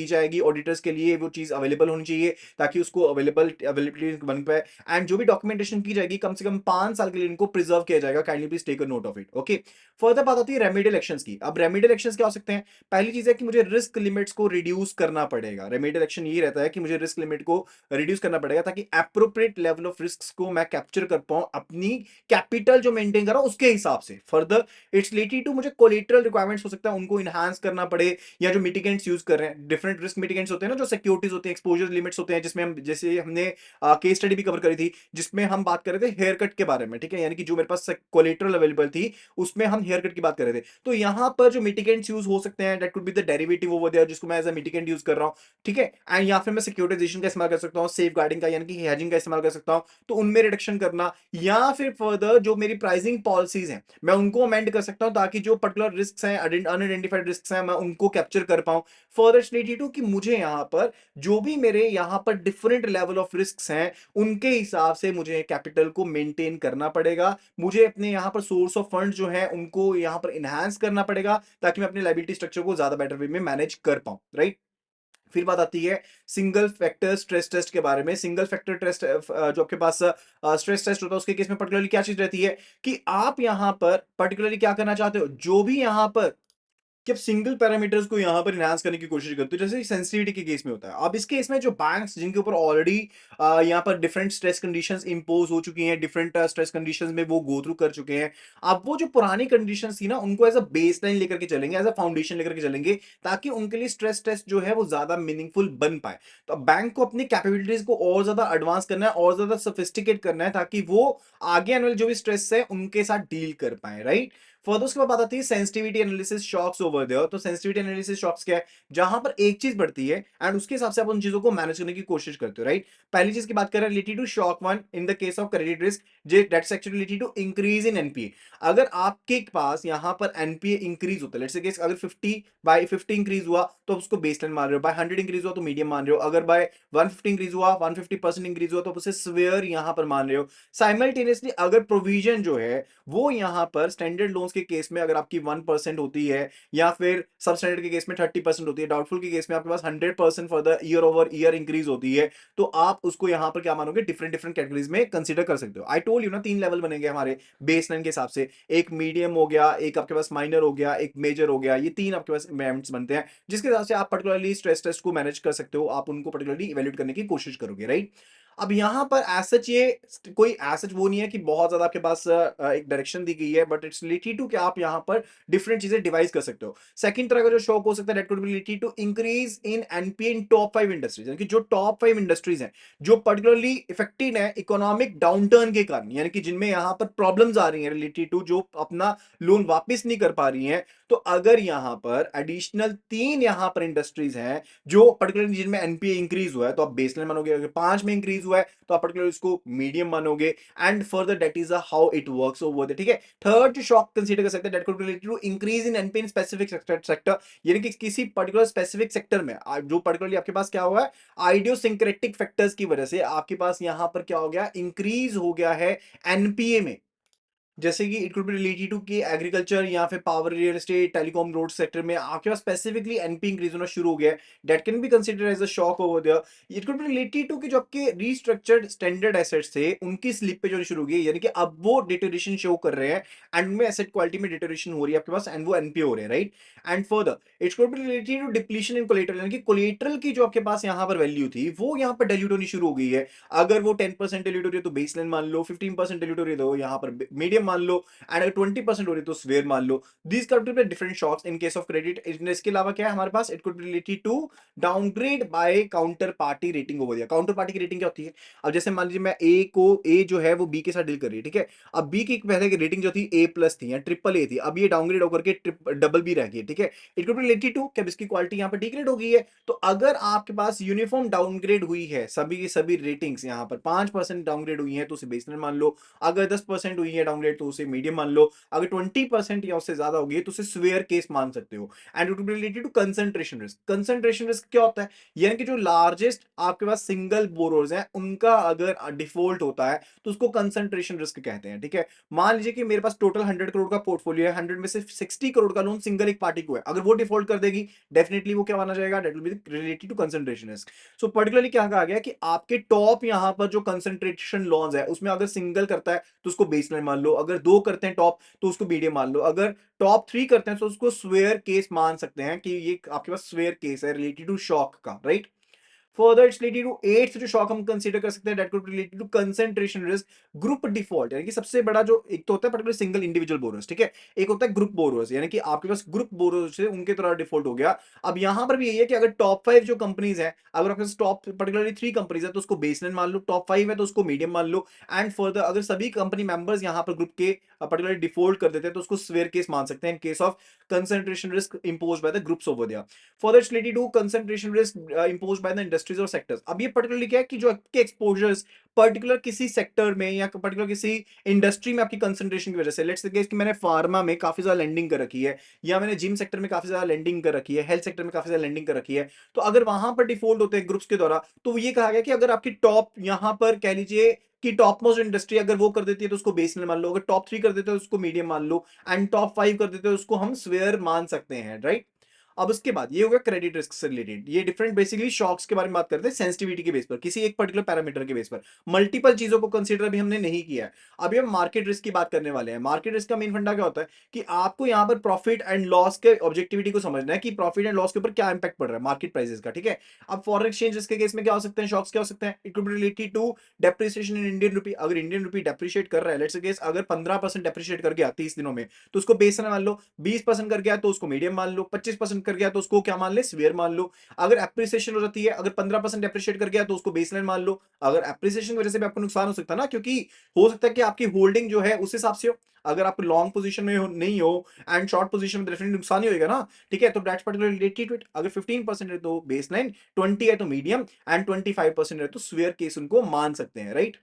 जाएगी, ऑडिटर्स के लिए वो चीज अवेलेबल होनी चाहिए ताकि उसको अवेलेबिलिटी बन पाए। एंड जो भी डॉक्यूमेंटेशन की जाएगी कम से कम 5 साल के लिए इनको प्रिजर्व किया जाएगा, kindly please take a note of it. Okay. Further बात आती है रेमेडियल एक्शंस की. अब रेमेडियल एक्शंस क्या हो सकते हैं? पहली चीज है कि मुझे रिस्क लिमिट्स को रिड्यूस करना पड़ेगा. रेमेडियल एक्शन ये रहता है कि मुझे रिस्क लिमिट को रिड्यूस करना पड़ेगा ताकि एप्रोप्रिएट लेवल ऑफ रिस्क को मैं कैप्चर कर पाऊं अपनी कैपिटल जो मेंटेन कर रहा हूं उसके हिसाब से. फर्दर इट्स रिलेटेड टू मुझे कोलेटरल रिक्वायरमेंट्स हो सकता है उनको इनहांस करना पड़े, या जो मिटिगेंट्स यूज कर रहे हैं, डिफरेंट रिस्क मिटिगेंट्स होते हैं ना, जो सिक्योरिटीज होती हैं, एक्सपोजर लिमिट्स होते हैं, जिसमें हम, जैसे हमने केस स्टडी भी कवर करी थी जिसमें हम बात कर रहे थे हेयर कट के बारे में. ठीक है, यानी कि जो मेरे पास कोलेटरल अवेलेबल थी उसमें हम हेयर कट की बात कर रहे थे. तो यहां पर जो मिटिगेंट्स यूज हो सकते हैं, that could be the derivative over there, जिसको मैं एज अ मिटिगेंट यूज कर रहा हूं. ठीक है, एंड या फिर मैं सिक्योरिटाइजेशन का इस्तेमाल कर सकता हूं, सेफ गार्डिंग का यानी कि हेजिंग का इस्तेमाल कर सकता हूं, तो उनमें रिडक्शन करना, या फिर फर्दर जो मेरी प्राइसिंग पॉलिसीज हैं मैं उनको अमेंड कर सकता हूं ताकि जो पर्टिकुलर रिस्क हैं, अनआइडेंटिफाइड रिस्क हैं, मैं उनको कैप्चर कर पाऊं. फर्दर रिलेटेड टू कि मुझे यहां पर जो भी मेरे यहां पर डिफरेंट लेवल ऑफ रिस्क हैं उनके हिसाब से मुझे कैपिटल को मेंटेन करना पड़ेगा. मुझे अपने यहां पर सोर्स ऑफ फंड जो है उनको यहां पर इनहांस करना पड़ेगा ताकि मैं अपने लायबिलिटी स्ट्रक्चर को ज्यादा बेटर वे में मैनेज कर पाऊं. राइट. फिर बात आती है सिंगल फैक्टर स्ट्रेस टेस्ट के बारे में. सिंगल फैक्टर टेस्ट जो आपके पास स्ट्रेस टेस्ट होता है उसके केस में पर्टिकुलरली क्या चीज रहती है कि आप यहां पर पर्टिकुलरली क्या करना चाहते हो, जो भी यहां पर कि आप सिंगल पैरामीटर्स को यहां पर इनहांस करने की कोशिश करते हो, जैसे सेंसिटिविटी के केस में होता है. अब इस केस में जो बैंक्स जिनके ऊपर ऑलरेडी यहां पर डिफरेंट स्ट्रेस कंडीशंस इंपोज हो चुकी हैं, डिफरेंट स्ट्रेस कंडीशंस में वो गो थ्रू कर चुके हैं, अब वो जो पुरानी कंडीशंस थी ना उनको एज अ बेसलाइन लेकर के चलेंगे, एज अ फाउंडेशन लेकर के चलेंगे, ताकि उनके लिए स्ट्रेस टेस्ट जो है वो ज्यादा मीनिंगफुल बन पाए. तो बैंक को अपनी कैपेबिलिटीज को और ज्यादा एडवांस करना है और ज्यादा सोफिस्टिकेट करना है ताकि वो आगे आने वाले जो भी स्ट्रेस है उनके साथ डील कर पाए. राइट. फर्दर उसके बाद बात आती है sensitivity analysis shocks over there. तो सेंसिटिविटी एनालिसिस शॉक्स क्या है? जहां पर एक चीज बढ़ती है एंड उसके हिसाब से आप उन चीजों को मैनेज करने की कोशिश करते हो. राइट. पहली चीज की बात करें related to shock one in the case of credit risk, that's actually related to increase in NPA. अगर आपके पास यहां पर एनपीए इंक्रीज होता है, लेट्स से केस अगर 50/50 इंक्रीज हुआ तो आप उसको बेसलाइन मान रहे हो, बाय 100 इंक्रीज हुआ तो मीडियम मान रहे हो, अगर बाय 150 इंक्रीज हुआ, 150% इंक्रीज हुआ तो आप उसे स्वेयर यहां पर मान रहे हो. साइमल्टेनियसली अगर प्रोविजन जो है वो यहां पर स्टैंडर्ड लोन्स के केस में अगर आपकी 1% होती है, या फिर सब स्टैंडर्ड के केस में 30% होती है, डाउटफुल के केस में आपके पास 100% for the year over year increase होती है, तो आप उसको यहां पर क्या मानोगे, डिफरेंट डिफरेंट कैटेगरीज में कंसीडर कर सकते हो. आई टोल्ड यू ना 3 लेवल बनेंगे हमारे बेसलाइन के हिसाब से. एक मीडियम हो गया, एक आपके पास माइनर हो गया, एक मेजर हो गया. ये 3 आपके पास इवेंट्स बनते हैं जिसके हिसाब से आप पर्टिकुलरली स्ट्रेस टेस्ट को मैनेज कर सकते हो, आप उनको पर्टिकुलरली इवेल्यूएट करने की कोशिश करोगे. राइट. अब यहां पर एज सच ये कोई एज सच वो नहीं है कि बहुत ज्यादा आपके पास एक डायरेक्शन दी गई है, बट इट्स रिलेटेड टू कि आप यहां पर डिफरेंट चीजें डिवाइस कर सकते हो. सेकंड तरह का जो शॉक हो सकता है that could be related to increase in NPA in top 5 industries, यानी कि जो टॉप 5 इंडस्ट्रीज हैं जो पर्टिकुलरली इफेक्टेड है इकोनॉमिक डाउनटर्न के कारण, यानी कि जिनमें यहां पर प्रॉब्लम्स आ रही हैं रिलेटेड टू जो अपना लोन वापस नहीं कर पा रही हैं. तो अगर यहां पर एडिशनल 3 यहां पर इंडस्ट्रीज हैं जो पर्टिकुलरली जिनमें एनपीए इंक्रीज हुआ है तो आप बेसलाइन मानोगे. अगर 5 में इंक्रीज हुआ है तो आप पर्टिकुलर इसको मीडियम मानोगे, and further that is how it works over the. ठीक है. थर्ड जो शॉक कंसीडर कर सकते हैं that could be related to increase in NPA in specific sector, यानी कि किसी पर्टिकुलर स्पेसिफिक सेक्टर में जो पर्टिकुलरली आपके पास क्या हुआ है, आइडियोसिंक्रेटिक फैक्टर्स की वजह से आपके पास यहां पर क्या हो गया, इंक्रीज हो गया है एनपीए में. जैसे कि it could be related to कि एग्रीकल्चर या फिर power, real estate, telecom, road sector में आपके पास स्पेसिफिकली एनपी इंक्रीज होना शुरू हो गया है. That can be considered as a shock over there. It could be related to कि जो आपके रीस्ट्रक्चर्ड स्टैंडर्ड एसेट्स थे उनकी स्लिपेज होनी शुरू हो गई, यानी कि अब वो डिटोरेशन शो कर रहे हैं एंड उनमें एसेट क्वालिटी में डिटोरेशन हो रही है आपके पास, एंड वो एनपी हो रहे हैं. Right. And further it could be related to depletion in collateral, यानी कि कोलेटरल की जो आपके पास यहां पर वैल्यू थी वो यहां पर डाइल्यूट होनी शुरू हो गई है. अगर वो 10% डाइल्यूट हो रही है तो बेसलाइन मान लो, 15% डाइल्यूट हो रही है तो यहां पर मीडियम मान लो, एंड अगर 20% हो रही है तो स्वेयर मान लो. These come to be different shocks in case of credit. इसके अलावा क्या है हमारे पास, it could be related to downgrade by counter party rating over there. Counter party की रेटिंग क्या होती है? अब जैसे मान लीजिए मैं ए जो है वो बी के साथ डील कर रही है. ठीक है. अब बी की पहले की रेटिंग जो थी ए प्लस थी या ट्रिपल ए थी, अब ये डाउनग्रेड होकर के डबल बी रह गई. ठीक है. It could be related to क्या इसकी क्वालिटी यहाँ पर डिग्रेड हो गई है. तो अगर आपके पास यूनिफॉर्म डाउनग्रेड हुई है, सभी की सभी रेटिंग्स यहाँ पर 5% डाउनग्रेड हुई है तो उसे बेसलाइन मान लो, अगर 10% हुई है डाउनग्रेड तो उसे मीडियम मान लो, अगर 20% या उससे ज्यादा होगी तो उसे स्वेयर केस मान सकते हो. And it will be related to concentration risk. Concentration risk क्या होता है? यानी कि जो लार्जेस्ट आपके पास सिंगल बोरोर्स हैं उनका अगर डिफॉल्ट होता है तो उसको कंसंट्रेशन रिस्क कहते हैं. ठीक है. मान लीजिए कि मेरे पास टोटल 100 करोड़ का पोर्टफोलियो है, 100 में से 60 करोड़ का लोन सिंगल एक पार्टी को है, अगर वो डिफॉल्ट कर देगी डेफिनेटली वो क्या माना जाएगा, that will be related to concentration risk. So particularly क्या कहा गया कि आपके टॉप यहां पर जो कंसंट्रेशन लॉन्स है उसमें अगर सिंगल करता है तो उसको बेसलाइन मान लो, अगर 2 करते हैं टॉप तो उसको मीडियम मान लो, अगर टॉप 3 करते हैं तो उसको स्वेयर केस मान सकते हैं कि ये आपके पास स्वेयर केस है रिलेटेड टू शॉक का, right? Further it's related to eighth जो शॉक हम कंसीडर कर सकते हैं that could related to concentration risk, group default, यानी कि सबसे बड़ा जो एक तो होता है पर्टिकुलर सिंगल इंडिविजुअल बोरोस, ठीक है, एक होता है ग्रुप बोरोस, यानी कि आपके पास ग्रुप बोरोस है उनके तरह डिफॉल्ट हो गया। अब यहां पर भी यही है कि अगर टॉप 5 जो कंपनीज हैं, अगर आपके पास टॉप पर्टिकुलरली 3 कंपनीज है तो उसको बेसलाइन मान लो, टॉप 5 है तो उसको मीडियम मान लो, एंड फर्दर अगर सभी कंपनी मेंबर्स यहां पर ग्रुप के पर्टिकुलर डिफॉल्ट कर देते हैं तो उसको स्वेयर केस मान सकते हैं in case of concentration risk imposed by the groups over there. Further it's related to concentration risk imposed by the industries और सेक्टर्स। अब ये पर्टिकुलरली क्या है कि जो आपके एक्सपोजर्स पर्टिकुलर किसी सेक्टर में या पर्टिकुलर किसी इंडस्ट्री में आपकी कंसंट्रेशन की वजह से, लेट्स से कि मैंने फार्मा में काफी ज्यादा लेंडिंग कर रखी है, या मैंने जिम सेक्टर में काफी ज्यादा लेंडिंग कर रखी है, हेल्थ सेक्टर में काफी ज्यादा लेंडिंग कर रखी है, तो अगर वहां पर डिफॉल्ट होते हैं ग्रुप्स के द्वारा तो ये कहा गया कि अगर आपकी टॉप यहां पर कह लीजिए कि टॉप मोस्ट इंडस्ट्री अगर वो कर देती है तो उसको बेसलाइन मान लो, अगर टॉप 3 कर देते हैं तो उसको मीडियम मान लो, एंड टॉप 5 कर देते हैं तो उसको हम स्वेयर मान सकते हैं, राइट? अब उसके बाद ये हो गया क्रेडिट रिस्क से रिलेटेड, ये डिफरेंट बेसिकली शॉक्स के बारे में बात करते हैं सेंसिटिविटी के बेस पर, किसी एक पर्टिकुलर पैरामीटर के बेस पर, मल्टीपल चीजों को कंसीडर भी हमने नहीं किया है। अभी हम मार्केट रिस्क की बात करने वाले हैं। मार्केट रिस्क का मेन फंडा क्या होता है कि आपको यहां पर प्रॉफिट एंड लॉस के ऑब्जेक्टिविटी को समझना है कि प्रॉफिट एंड लॉस के ऊपर क्या इंपैक्ट पड़ रहा है मार्केट प्राइसेस का, ठीक है? अब फॉरेन एक्सचेंज रिस्क के केस में क्या हो सकते हैं, शॉक्स क्या हो सकते हैं, it could be related to depreciation in Indian rupee. अगर इंडियन रुपी डेप्रिशिएट कर रहा है, लेट्स से अगर 15% डेप्रिशिएट कर गया 30 दिनों में तो उसको बेसलाइन मान लो, 20% कर गया तो उसको मीडियम मान लो, 25% कर गया तो उसको क्या मान ले, स्वेयर मान लो। अगर एप्रिसिएशन हो जाती है, अगर 15% एप्रिशिएट कर गया तो उसको बेसलाइन मान लो। अगर एप्रिसिएशन की वजह से भी आपको नुकसान हो सकता है ना, क्योंकि हो सकता है कि आपकी होल्डिंग जो है उस हिसाब से हो, अगर आप लॉन्ग पोजीशन में नहीं हो एंड शॉर्ट पोजीशन में डेफिनेटली नुकसान ही होगा ना, ठीक है? तो that's particular related to it. अगर 15% है तो बेसलाइन, 20 है तो मीडियम, एंड 25% है तो स्वेयर केस उनको मान सकते हैं, राइट?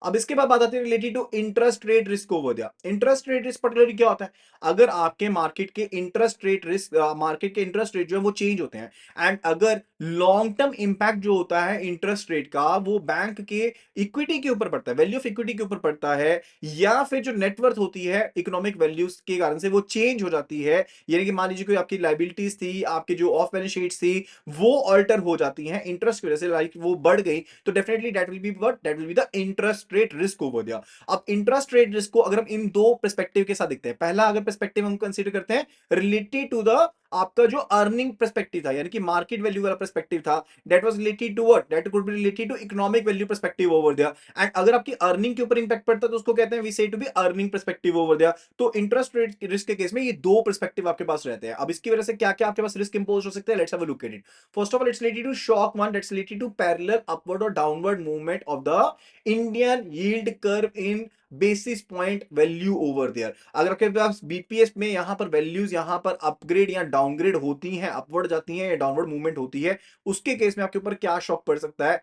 अब इसके बाद बात आती है related to interest rate risk over there. Interest rate risk particularly क्या होता है, अगर आपके मार्केट के इंटरेस्ट रेट रिस्क, मार्केट के इंटरेस्ट रेट जो है वो चेंज होते हैं, एंड अगर लॉन्ग टर्म इंपैक्ट जो होता है इंटरेस्ट रेट का वो बैंक के इक्विटी के ऊपर पड़ता है, वैल्यू ऑफ इक्विटी के ऊपर पड़ता है, या फिर जो नेटवर्थ होती है इकोनॉमिक वैल्यूज के कारण से वो चेंज हो जाती है, यानी कि मान लीजिए कोई आपकी लाइबिलिटीज थी, आपकी जो ऑफ बैलेंस शीट्स थी वो ऑल्टर हो जाती हैं इंटरेस्ट की वजह से, लाइक वो बढ़ गई, तो definitely that will be what, that will be the interest rate risk over दिया। अब इंटरेस्ट रेट रिस्क को अगर हम इन दो पर्सपेक्टिव के साथ देखते हैं, पहला अगर पर्सपेक्टिव हम कंसीडर करते हैं रिलेटेड टू द आपका जो अर्निंग पर्सपेक्टिव था, यानी कि मार्केट वैल्यू वाला पर्सपेक्टिव था, that was related to what, that could be related to economic value perspective over there, and अगर आपकी अर्निंग के ऊपर इंपैक्ट पड़ता है तो उसको कहते हैं we say to be earning perspective over there. तो इंटरेस्ट रेट रिस्क के केस में ये दो पर्सपेक्टिव आपके पास रहते हैं। अब इसकी वजह से क्या क्या आपके पास रिस्क इंपोज हो सकते हैं, let's have a look at it. First of all, it's related to shock one, that's related to parallel upward or downward movement of the Indian yield curve in basis point value over there। अगर आपके पास BPS में यहां पर values यहां पर upgrade या downgrade होती हैं, अपवर्ड जाती हैं या डाउनवर्ड मूवमेंट होती है, उसके केस में आपके ऊपर क्या शॉक पड़ सकता है।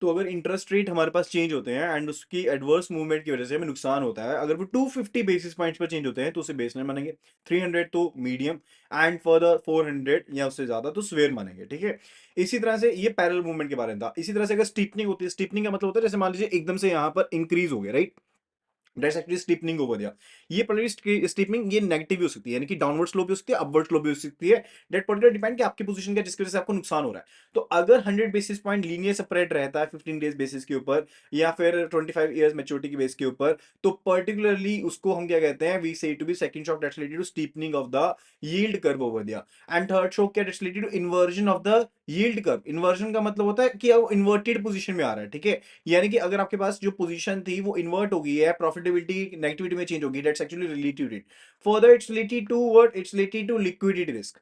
तो अगर इंटरेस्ट रेट हमारे पास चेंज होते हैं एंड उसकी एडवर्स मूवमेंट की वजह से हमें नुकसान होता है, अगर वो 250 बेसिस पॉइंट्स पर चेंज होते हैं तो उसे बेसलाइन मानेंगे, 300 तो मीडियम, एंड फर्दर 400 या उससे ज्यादा तो स्वेयर मानेंगे, ठीक है? इसी तरह से ये पैरेलल मूवमेंट के बारे में था। इसी तरह से अगर स्टीपनिंग होती है, स्टीपनिंग का मतलब होता है जैसे मान लीजिए एकदम से यहाँ पर इंक्रीज हो गया, राइट? दैट्स एक्चुअली स्टीपनिंग ओवर दिया। ये पर्टिकुलर स्टीपनिंग ये नेगेटिव भी हो सकती है, यानी कि डाउनवर्ड स्लोप भी हो सकती है, अपवर्ड स्लोप भी हो सकती है। दैट पर्टिकुलर डिपेंड कि आपकी पोजीशन क्या जिसकी वजह से आपको नुकसान हो रहा है। तो अगर 100 बेसिस पॉइंट लीनियर स्प्रेड रहता है 15 डेज बेसिस के ऊपर या फिर 25 इयर्स मैच्योरिटी के बेस के ऊपर, तो पर्टिकुलरली उसको हम क्या कहते हैं, we say to be second shock that's related to steepening of the yield curve over there. And third shock क्या, that's related to inversion of the yield curve. Inversion का मतलब होता है कि वो इन्वर्टेड पोजीशन में आ रहा है, ठीक है? यानी कि अगर आपके पास जो पोजीशन थी वो इन्वर्ट हो गई है, प्रॉफिटेबिलिटी नेगेटिविटी में चेंज होगी, that's actually related it. Further it's related to what, it's related to liquidity risk.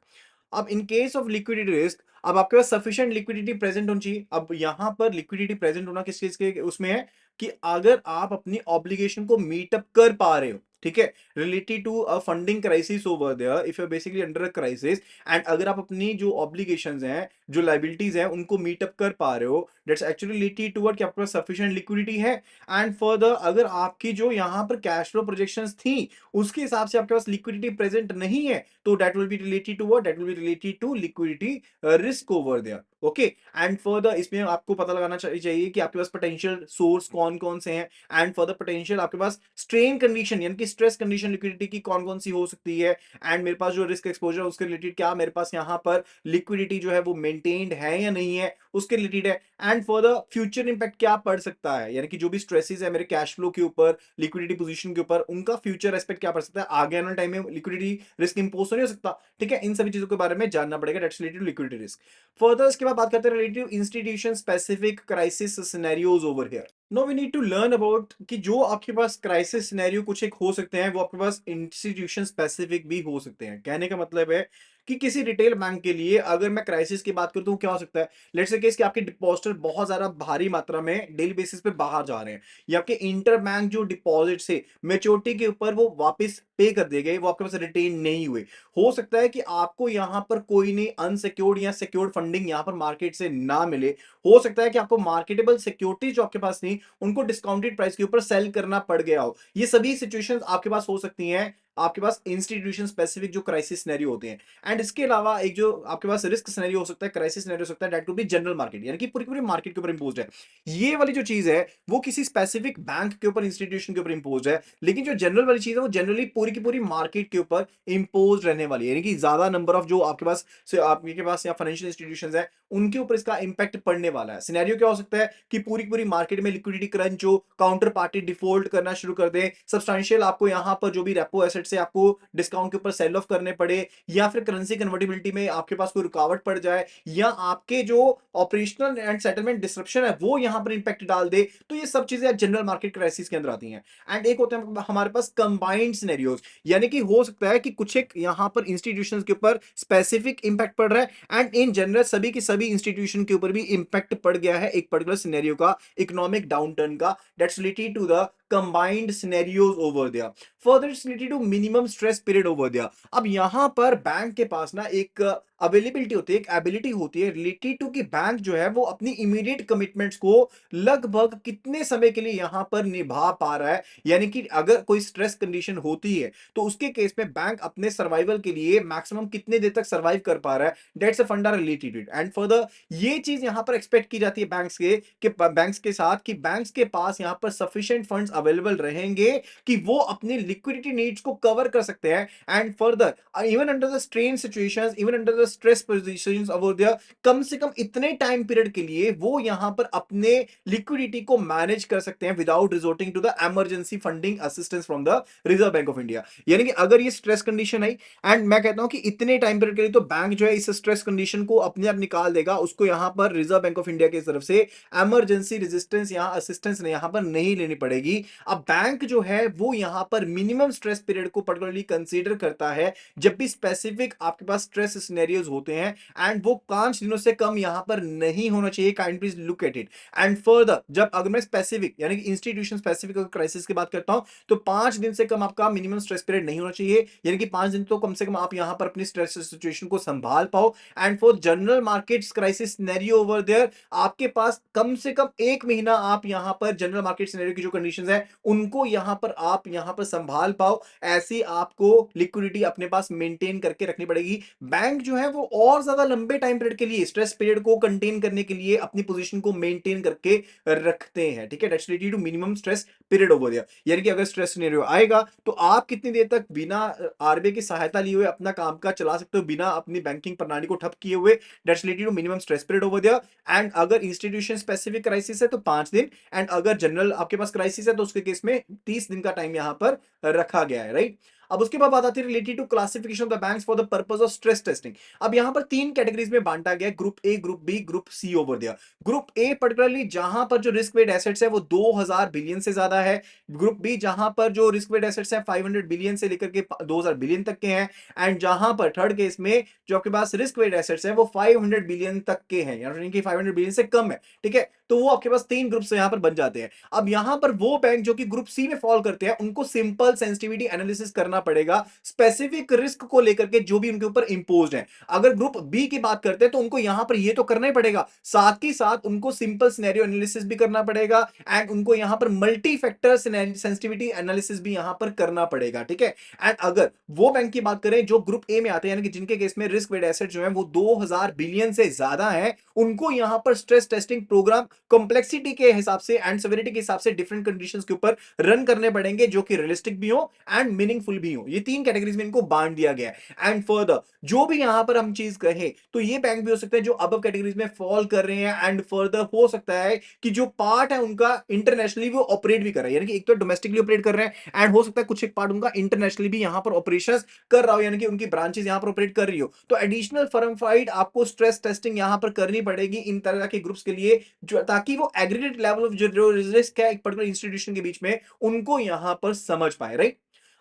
अब in case of liquidity risk, अब आपके पास सफिशिएंट लिक्विडिटी प्रेजेंट होनी चाहिए। अब यहां पर लिक्विडिटी प्रेजेंट होना किस चीज के उसमें है कि अगर आप अपनी ऑब्लिगेशन को मीट अप कर पा रहे हो, ठीक है, related to a funding crisis over there, if you are basically under a crisis, and अगर आप अपनी जो ऑब्लिगेशंस हैं, जो लाइबिलिटीज हैं, उनको मीट अप कर पा रहे हो, that's actually related to what कि आपके पास सफिशिएंट लिक्विडिटी है। एंड फर्दर अगर आपकी जो यहां पर कैश फ्लो प्रोजेक्शंस थी उसके हिसाब से आपके पास लिक्विडिटी प्रेजेंट नहीं है, तो that will be related to what, that will be related to liquidity risk over there. Okay, and further इसमें आपको पता लगाना चाहिए कि आपके पास पोटेंशियल सोर्स कौन कौन से हैं, एंड फर्दर पोटेंशियल आपके पास स्ट्रेन कंडीशन, यानी कि स्ट्रेस कंडीशन लिक्विडिटी की कौन-कौन सी हो सकती है एंड मेरे पास जो रिस्क एक्सपोज़र है उसके रिलेटेड क्या मेरे पास यहाँ पर लिक्विडिटी जो है वो मेंटेन्ड है या नहीं है, उसके रिलेटेड है and for the future impact क्या पड़ सकता है, यानी कि जो भी स्ट्रेसेस है मेरे कैश फ्लो के ऊपर, लिक्विडिटी पोजीशन के ऊपर, उनका फ्यूचर एस्पेक्ट क्या पड़ सकता है, आगे आने वाले टाइम में लिक्विडिटी रिस्क इंपोज तो नहीं हो सकता, ठीक है? इन सभी चीजों के बारे में जानना पड़ेगा, that's related to liquidity risk. Further इसके बाद बात करते हैं related institution specific crisis scenarios over here. No we need to learn about कि जो आपके पास क्राइसिस सिनेरियो कुछ एक हो सकते हैं वो आपके पास इंस्टीट्यूशन स्पेसिफिक भी हो सकते हैं। कहने का मतलब है कि किसी रिटेल बैंक के लिए अगर मैं क्राइसिस की बात करूं तो क्या हो सकता है, लेट्स से केस कि आपके डिपॉजिटर बहुत ज्यादा भारी मात्रा में डेली बेसिस पे बाहर जा रहे हैं या आपके इंटर बैंक जो डिपॉजिट से मेच्योरिटी के ऊपर वो वापस पे कर दिए गए, वो आपके पास रिटेन नहीं हुए। हो सकता है कि आपको यहां पर कोई नहीं अनसिक्योर्ड या सिक्योर्ड फंडिंग यहां पर मार्केट से ना मिले। हो सकता है कि आपको मार्केटेबल सिक्योरिटी जो आपके पास थी उनको डिस्काउंटेड प्राइस के ऊपर सेल करना पड़ गया हो। ये सभी सिचुएशंस आपके पास हो सकती हैं आपके पास इंस्टीट्यूशन स्पेसिफिक जो क्राइसिस सिनेरियो होते हैं। एंड इसके अलावा एक जो आपके पास रिस्क सिनेरियो हो सकता है, क्राइसिस सिनेरियो हो सकता है, that to be general market, यानी कि पूरी पूरी मार्केट के ऊपर इंपोज्ड है। ये वाली जो चीज है वो किसी स्पेसिफिक बैंक के ऊपर, इंस्टीट्यूशन के ऊपर इंपोज्ड है, लेकिन जो जनरल वाली चीज है वो जनरली पूरी की पूरी मार्केट के ऊपर इंपोज रहने वाली है, यानी कि ज्यादा नंबर ऑफ जो आपके पास से आपके पास या फाइनेंशियल इंस्टीट्यूशंस है उनके ऊपर इसका इंपैक्ट पड़ने वाला है। सिनेरियो क्या हो सकता है कि पूरी की पूरी मार्केट में लिक्विडिटी क्रंच हो, काउंटर पार्टी डिफॉल्ट करना शुरू कर दे, सब्सटेंशियल आपको यहां पर जो भी रेपो एसेट्स है आपको डिस्काउंट के ऊपर सेल ऑफ करने पड़े, या फिर करेंसी कन्वर्टिबिलिटी में आपके पास कोई रुकावट पड़ जाए, या आपके जो ऑपरेशनल एंड सेटलमेंट डिस्ट्रप्शन है वो यहां पर इंपैक्ट डाल दे। तो ये सब चीजें जनरल मार्केट क्राइसिस के अंदर आती हैं। एंड एक होता है हमारे पास कंबाइंड सिनेरियोज, यानी कि हो सकता है कि कुछ एक यहां पर इंस्टीट्यूशंस के ऊपर स्पेसिफिक इंपैक्ट पड़ रहा है एंड इन जनरल सभी की सभी इंस्टीट्यूशन के ऊपर भी इंपैक्ट पड़ गया है एक पर्टिकुलर सिनेरियो का, इकोनॉमिक डाउनटर्न का, that's related to the combined scenarios over there. Further it's related to minimum stress period over there. अब यहां पर बैंक के पास ना एक अवेलेबिलिटी होती है, एक एबिलिटी होती है रिलेटेड टू कि बैंक जो है वो अपनी इमीडिएट कमिटमेंट्स को लगभग कितने समय के लिए यहां पर निभा पा रहा है, यानी कि अगर कोई स्ट्रेस कंडीशन होती है तो उसके केस में बैंक अपने सर्वाइवल के लिए मैक्सिमम कितने देर तक सर्वाइव कर पा रहा है, दैट्स अ फंडा रिलेटेड एंड फर्दर ये चीज यहां पर एक्सपेक्ट की जाती है बैंक्स के साथ कि बैंक्स के पास यहां पर सफिशिएंट फंड्स अवेलेबल रहेंगे कि वो अपने लिक्विडिटी नीड्स को कवर कर सकते हैं and further even under the strain situations, even under the stress positions over there, कम से कम इतने टाइम पीरियड के लिए वो यहां पर अपने लिक्विडिटी को मैनेज कर सकते हैं without resorting to the emergency funding assistance from the Reserve Bank of India. यानी कि अगर ये स्ट्रेस कंडीशन आई एंड मैं कहता हूं कि इतने टाइम पीरियड के लिए, तो बैंक जो है इस स्ट्रेस कंडीशन को अपने आप निकाल देगा, उसको यहां पर रिजर्व बैंक ऑफ इंडिया की तरफ से इमरजेंसी रेजिस्टेंस यहां असिस्टेंस यहां पर नहीं लेनी पड़ेगी। अब बैंक जो है वो यहां पर मिनिमम स्ट्रेस पीरियड को पर्टिकुलरली कंसीडर करता है जब भी स्पेसिफिक आपके पास स्ट्रेस सिनेरियोज होते हैं एंड वो 5 दिनों से कम यहां पर नहीं होना चाहिए। Kind please look at it. And further जब अगर मैं स्पेसिफिक यानी कि इंस्टीट्यूशन स्पेसिफिक क्राइसिस की बात करता हूं तो 5 दिन से कम आपका मिनिमम स्ट्रेस पीरियड नहीं होना चाहिए, यानी कि 5 दिन तो कम से कम आप यहां पर अपनी स्ट्रेस सिचुएशन को संभाल पाओ। And for general market crisis scenario over there आपके पास कम से कम 1 महीना आप यहां पर जनरल मार्केट सिनेरियो की जो कंडीशंस है उनको यहां पर आप यहां पर संभाल पाओ। ऐसी आपको लिक्विडिटी अपने पास मेंटेन करके रखनी पड़ेगी। बैंक जो है वो और ज्यादा लंबे टाइम पीरियड के लिए स्ट्रेस पीरियड को कंटेन करने के लिए अपनी पोजीशन को मेंटेन करके रखते हैं, ठीक है? That's related to minimum stress period over there, यानी कि अगर स्ट्रेस सिनेरियो आएगा तो आप कितनी देर तक बिना आरबीआई की सहायता लिए हुए अपना काम काज चला सकते हो, बिना अपनी बैंकिंग प्रणाली को ठप किए हुए। That's related to minimum stress period over there. And अगर इंस्टीट्यूशन स्पेसिफिक क्राइसिस है तो 5 दिन, एंड अगर जनरल आपके पास क्राइसिस है तो उसके केस में 30 दिन का टाइम यहां पर रखा गया है, राइट? अब उसके बाद बात आती है related to classification of the banks for the purpose of stress testing. अब यहां पर 3 कैटेगरीज में बांटा गया, group A, group B, group C over there. Group A particularly जहां पर जो रिस्क वेट एसेट्स है वो 2000 बिलियन से ज्यादा है। ग्रुप बी जहां पर जो रिस्क वेट एसेट्स है 500 बिलियन से लेकर के 2000 बिलियन तक के हैं। एंड जहां पर थर्ड केस में जो आपके पास रिस्क वेट एसेट्स है वो 500 बिलियन तक के हैं, यानी कि 500 बिलियन से कम है, ठीक है? तो वो आपके पास 3 ग्रुप्स यहां पर बन जाते हैं। अब यहां पर वो बैंक जो कि ग्रुप सी में फॉल करते हैं उनको सिंपल सेंसिटिविटी एनालिसिस करना करना पड़ेगा स्पेसिफिक रिस्क को लेकर के जो भी उनके ऊपर इंपोज्ड है। अगर ग्रुप बी की बात करते हैं तो उनको यहां पर ये तो करना ही पड़ेगा, साथ ही साथ उनको सिंपल सिनेरियो एनालिसिस भी करना पड़ेगा एंड उनको यहां पर मल्टी फैक्टर सेंसिटिविटी एनालिसिस भी यहां पर करना पड़ेगा, ठीक है। एंड अगर वो बैंक की बात करें जो ग्रुप ए में आते हैं, यानी कि जिनके केस में रिस्क वेट एसेट जो है वो 2000 बिलियन से ज्यादा है, उनको यहां पर स्ट्रेस टेस्टिंग प्रोग्राम कॉम्प्लेक्सिटी के हिसाब से एंड सेवेरिटी के हिसाब से डिफरेंट कंडीशंस के ऊपर रन करने पड़ेंगे जो कि रियलिस्टिक भी हो एंड मीनिंगफुल भी हो। ये तीन कैटेगरीज में इनको बांट दिया गया है। एंड फर्दर जो भी यहां पर हम चीज कहें तो ये बैंक भी हो सकते हैं जो अब कैटेगरीज में फॉल कर रहे हैं एंड फर्दर हो सकता है कि जो पार्ट है उनका इंटरनेशनली वो ऑपरेट भी कर रहा है, यानी कि एक तो डोमेस्टिकली ऑपरेट कर रहे हैं एंड हो सकता है कुछ एक पार्ट उनका इंटरनेशनली भी यहां पर ऑपरेशंस कर रहा हो, यानी कि उनकी ब्रांचेस यहां पर ऑपरेट कर रही हो। तो एडिशनल फर्म फाइड आपको स्ट्रेस टेस्टिंग यहां पर करनी पड़ेगी इन तरह के ग्रुप्स के लिए, जो ताकि वो एग्रीगेट लेवल ऑफ जो रिस्क है एक पर्टिकुलर इंस्टीट्यूशन के बीच में उनको यहां पर समझ पाए, राइट।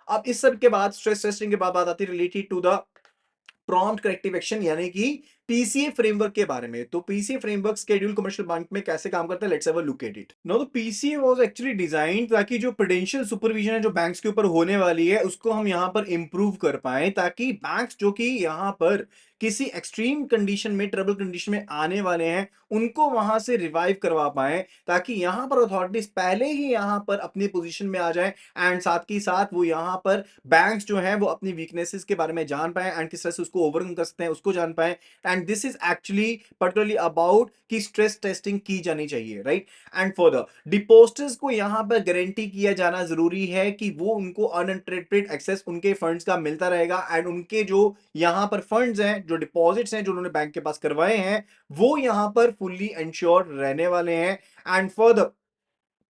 अब इस सब के बाद स्ट्रेस टेस्टिंग के बाद बात आती है related to the prompt corrective action यानी कि पीसीए फ्रेमवर्क के बारे में। तो PCA framework schedule commercial bank में कैसे काम करता है, let's have a look at it. Now the PCA was actually designed ताकि जो प्रूडेंशियल सुपरविजन है जो बैंक्स के ऊपर होने वाली है उसको हम यहां पर इंप्रूव कर पाए, ताकि बैंक्स जो कि यहां पर किसी एक्सट्रीम कंडीशन में ट्रबल कंडीशन में आने वाले हैं उनको वहां से रिवाइव करवा पाए, ताकि यहां पर अथॉरिटीज पहले ही यहां पर अपनी पोजीशन में आ जाए एंड साथ ही साथ वो यहां पर बैंक्स जो है वो अपनी वीकनेसेस के बारे में जान पाए एंड किस तरह से उसको ओवरकम कर सकते हैं उसको जान पाए। And this is actually particularly about कि स्ट्रेस टेस्टिंग की जानी चाहिए, राइट। एंड फर्दर डिपोजिटर्स को यहां पर गारंटी किया जाना जरूरी है कि वो उनको अनइंटरप्टेड एक्सेस उनके फंड्स का मिलता रहेगा एंड उनके जो यहां पर फंड्स हैं जो डिपॉजिट्स हैं जो उन्होंने बैंक के पास करवाए हैं वो यहां पर फुल्ली इंश्योर्ड रहने वाले हैं। एंड फर्दर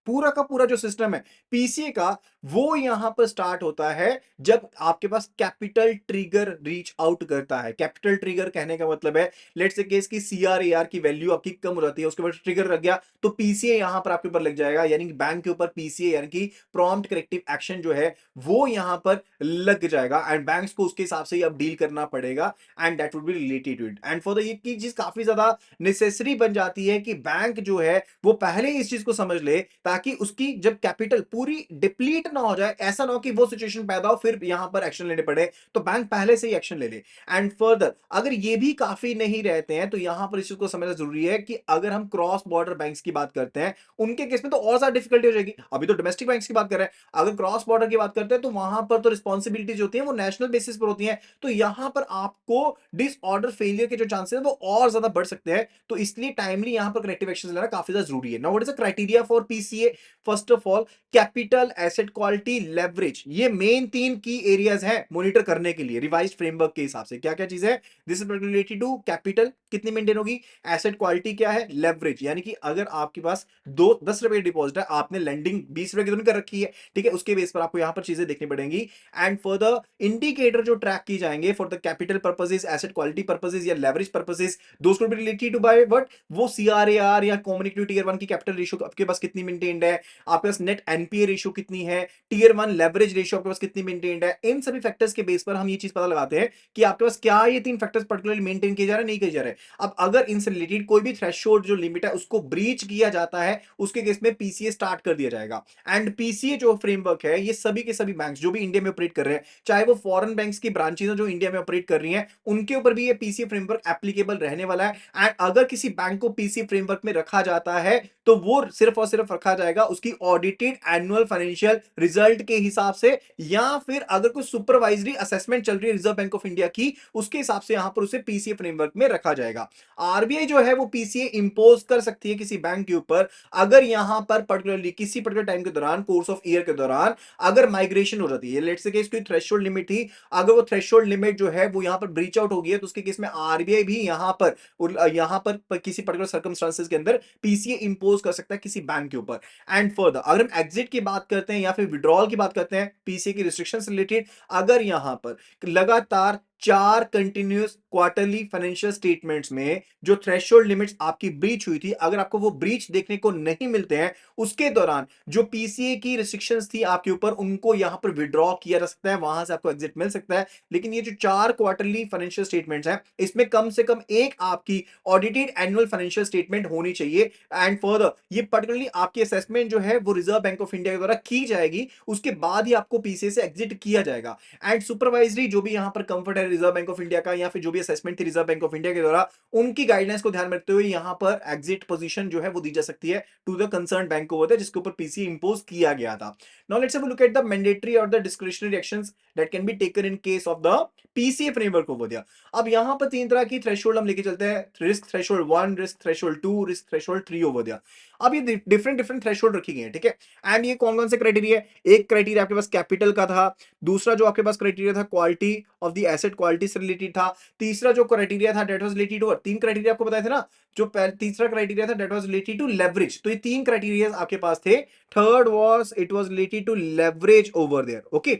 पूरा का पूरा जो सिस्टम है पीसीए का वो यहां पर स्टार्ट होता है जब आपके पास कैपिटल ट्रिगर रीच आउट करता है। कैपिटल ट्रिगर कहने का मतलब है लेट्स से केस की सीआरएआर की वैल्यू आपकी कम हो जाती है, उसके बाद ट्रिगर लग गया तो पीसीए यहां पर आपके ऊपर लग जाएगा, यानी कि बैंक के ऊपर पीसीए यानी कि प्रॉम्प्ट करेक्टिव एक्शन जो है वो यहां पर लग जाएगा एंड बैंक्स को उसके हिसाब से ही अब डील करना पड़ेगा and that would be related to it. And for the ये की चीज काफी ज्यादा नेसेसरी बन जाती है कि बैंक जो है वो पहले इस चीज को समझ ले, ताकि उसकी जब कैपिटल पूरी डिप्लीट ना हो जाए, ऐसा ना हो कि वो सिचुएशन पैदा हो फिर यहां पर एक्शन लेने पड़े, तो बैंक पहले से ही एक्शन ले ले। एंड फर्दर अगर ये भी काफी नहीं रहते हैं तो यहां पर इस चीज को समझना जरूरी है कि अगर हम क्रॉस बॉर्डर बैंक्स की बात करते हैं उनके केस में तो और ज्यादा डिफिकल्टी हो जाएगी। अभी तो डोमेस्टिक बैंक्स की बात कर रहे हैं, अगर क्रॉस बॉर्डर की बात करते हैं तो वहां पर तो रिस्पॉन्सिबिलिटीज होती है वो नेशनल बेसिस पर होती है, तो यहां पर आपको डिसऑर्डर फेलियर के जो चांसेस है वो और ज्यादा बढ़ सकते हैं, तो इसलिए टाइमली यहां पर करेक्टिव एक्शन लेना काफी ज्यादा जरूरी है। Now what is the criteria for PCA? First of all capital, asset quality, leverage, ये मेन तीन की एरियाज हैं मॉनिटर करने के लिए रिवाइज्ड फ्रेमवर्क के हिसाब से। क्या क्या चीज है? This is related to capital कितनी मेंटेन होगी, एसेट क्वालिटी क्या है, लेवरेज यानी कि अगर आपके पास 10 रुपए डिपॉजिट है आपने लेंडिंग 20 रुपए की तो नहीं कर रखी है, ठीक है, उसके बेस पर आपको यहां पर चीजें देखनी पड़ेंगी। एंड फॉर द इंडिकेटर जो ट्रैक की जाएंगे for the capital purposes, asset quality purposes या leverage purposes, those could be related to by what, वो सीआरएआर या कॉमन इक्विटी टियर 1 की कैपिटल रेशियो आपके पास कितनी मेंटेन्ड है, आपके पास नेट एनपीए रेशियो कितनी है, टियर 1 लेवरेज रेशियो आपके पास कितनी मेंटेन्ड है। इन सभी फैक्टर्स के बेस पर हम ये चीज पता लगाते हैं कि आपके पास क्या ये तीन फैक्टर्स पर्टिकुलरली मेंटेन किए जा रहे हैं नहीं किए जा रहे हैं। अब अगर इनसे रिलेटेड कोई भी थ्रेशोल्ड जो लिमिट है उसको ब्रीच किया जाता है उसके केस में पीसीए स्टार्ट कर दिया जाएगा। एंड पीसीए जो फ्रेमवर्क है ये सभी के सभी बैंक्स जो भी इंडिया में ऑपरेट कर रहे हैं, चाहे वो फॉरेन बैंक्स की ब्रांचेस जो इंडिया में ऑपरेट कर रही हैं, उनके ऊपर भी ये पीसीए फ्रेमवर्क एप्लीकेबल रहने वाला है। एंड अगर किसी बैंक को पीसीए फ्रेमवर्क में रखा जाता है तो वो सिर्फ और सिर्फ रखा जाएगा उसकी ऑडिटेड एनुअल फाइनेंशियल रिजल्ट के हिसाब से, या फिर अगर कोई सुपरवाइजरी असेसमेंट चल रही है रिजर्व बैंक ऑफ इंडिया की उसके हिसाब से यहां पर उसे पीसीए फ्रेमवर्क में रखा जाएगा। आरबीआई जो है वो पीसीए इंपोज कर सकती है किसी बैंक के ऊपर अगर यहां पर पर्टिकुलरली किसी पर्टिकुलर टाइम के दौरान कोर्स ऑफ ईयर के दौरान अगर माइग्रेशन हो जाती है, लेट्स से केस कोई थ्रेशोल्ड लिमिट थी, अगर वो थ्रेशोल्ड लिमिट जो है वो यहां पर ब्रीच आउट हो गई है तो उसके केस में आरबीआई भी यहां पर किसी पर्टिकुलर सर्कमस्टांसेस के अंदर पीसीए इंपोज कर सकता है किसी बैंक के ऊपर। एंड फर्दर अगर हम एग्जिट की बात करते हैं या फिर विड्रॉल की बात करते हैं पीसीए की रिस्ट्रिक्शंस रिलेटेड, अगर यहां पर लगातार 4 कंटिन्यूअस क्वार्टरली फाइनेंशियल स्टेटमेंट्स में जो थ्रेशोल्ड लिमिट्स आपकी ब्रीच हुई थी, अगर आपको वो ब्रीच देखने को नहीं मिलते हैं, उसके दौरान जो पीसीए की रिस्ट्रिक्शंस थी आपके ऊपर, उनको यहां पर विड्रॉ किया जा सकता है, वहां से आपको एग्जिट मिल सकता है। लेकिन ये जो 4 क्वार्टरली फाइनेंशियल स्टेटमेंट्स हैं, इसमें कम से कम एक आपकी ऑडिटेड एनुअल फाइनेंशियल स्टेटमेंट होनी चाहिए। एंड फर्दर ये पर्टिकुलरली आपकी असेसमेंट जो है वो रिजर्व बैंक ऑफ इंडिया के द्वारा की जाएगी, उसके बाद ही आपको पीसीए से एग्जिट किया जाएगा। एंड सुपरवाइजरी जो भी यहां पर कंफर्ट है रिजर्व बैंक ऑफ इंडिया का, या फिर जो भी असेसमेंट थी रिजर्व बैंक ऑफ इंडिया के द्वारा, उनकी गाइडलाइंस को ध्यान में रखते हुए यहां पर एग्जिट पोजीशन जो है वो दी जा सकती है to the concern bank over there, जिसके ऊपर पीसीए इंपोज किया गया था। Now let's have a look at the mandatory और the discretionary actions that can be taken in case of the PCA framework over there. अब यहां पर तीन तरह की थ्रेशोल्ड हम लेके चलते हैं, risk threshold 1, risk threshold 2, risk threshold 3 over there. अब ये डिफरेंट डिफरेंट थ्रेशोल्ड रखी गई है, ठीक है। एंड ये कौन कौन से क्राइटेरिया है? एक क्राइटेरिया आपके पास कैपिटल का था, दूसरा जो आपके पास क्राइटेरिया था quality of the asset, quality से रिलेटेड था, तीसरा जो क्राइटेरिया था दैट वाज रिलेटेड टू, तीन क्राइटेरिया आपको बताए थे ना, जो तीसरा क्राइटेरिया था that was related to leverage. तो ये तीन क्राइटेरिया आपके पास थे। Third was it was related to leverage over there, okay.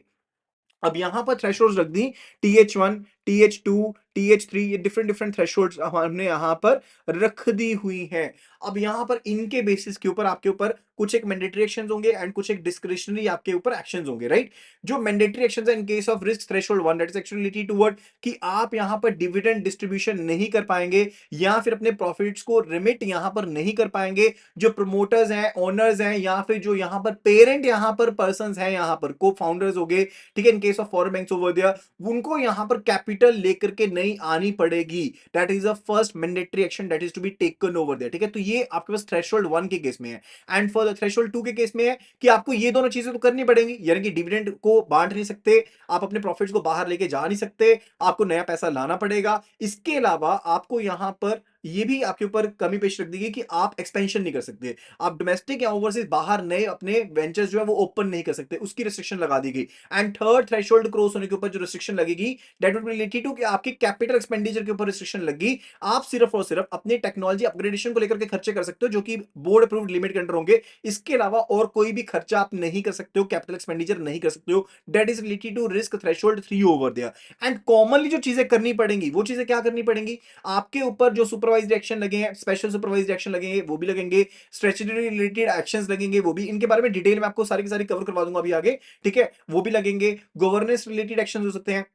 अब यहां पर थ्रेशोल्ड्स रख दी, TH1, TH2, TH3, ये डिफरेंट डिफरेंट थ्रेशोल्ड्स हमने यहां पर रख दी हुई हैं। अब यहां पर इनके बेसिस के ऊपर आपके ऊपर कुछ एक मैंडेटरी एक्शंस होंगे एंड कुछ एक डिस्क्रिशनरी आपके ऊपर एक्शंस होंगे, राइट। जो मैंडेटरी एक्शंस है in case of risk threshold 1, that is actually related to what, कि आप यहां पर डिविडेंड डिस्ट्रीब्यूशन नहीं कर पाएंगे या फिर अपने प्रॉफिट्स को रिमिट यहां पर नहीं कर पाएंगे। जो प्रमोटर्स हैं, ओनर्स हैं, या फिर जो यहां पर पेरेंट यहां पर पर्संस हैं, यहां पर को फाउंडर्स हो गए, ठीक है, in case of foreign banks over there, उनको यहां पर कैपिटल लेकर के नहीं आनी पड़ेगी। That is the first mandatory action that is to be taken over there, ठीक है। तो ये आपके पास थ्रेशोल्ड 1 के केस में है। एंड फॉर द थ्रेशोल्ड 2 के केस में है कि आपको ये दोनों चीजें तो करनी पड़ेंगी, यानी कि डिविडेंड को बांट नहीं सकते, आप अपने प्रॉफिट्स को बाहर लेके जा नहीं सकते, आपको नया पैसा लाना पड़ेगा। इसके अलावा आपको यहां पर ये भी आपके ऊपर कमी पेश रख दी गई कि आप एक्सपेंशन नहीं कर सकते, आप डोमेस्टिक या ओवरसीज बाहर नए अपने वेंचर्स जो है वो ओपन नहीं कर सकते, उसकी रिस्ट्रिक्शन लगा दी गई। एंड थर्ड थ्रेशोल्ड क्रॉस होने के ऊपर जो रिस्ट्रिक्शन लगेगी that would be related to कि आपके कैपिटल एक्सपेंडिचर के ऊपर रिस्ट्रिक्शन लगी। आप सिर्फ और सिर्फ अपने टेक्नोलॉजी अपग्रेडेशन को लेकर के खर्चे कर सकते हो जो कि बोर्ड अप्रूव्ड लिमिट के अंडर होंगे। इसके अलावा और कोई भी खर्चा आप नहीं कर सकते हो, कैपिटल एक्सपेंडिचर नहीं कर सकते हो। That is related to risk threshold 3 over there. And commonly जो चीजें करनी पड़ेंगी वो चीजें क्या करनी पड़ेंगी, आपके ऊपर जो सुपरवाइज्ड एक्शन लगे हैं, स्पेशल सुपरवाइज्ड एक्शन लगेंगे वो भी लगेंगे, स्ट्रेचुटरी रिलेटेड एक्शंस लगेंगे वो भी, इनके बारे में डिटेल में आपको सारी की सारी कवर करवा दूंगा अभी आगे, ठीक है, वो भी लगेंगे। गवर्नेंस रिलेटेड एक्शंस हो सकते हैं,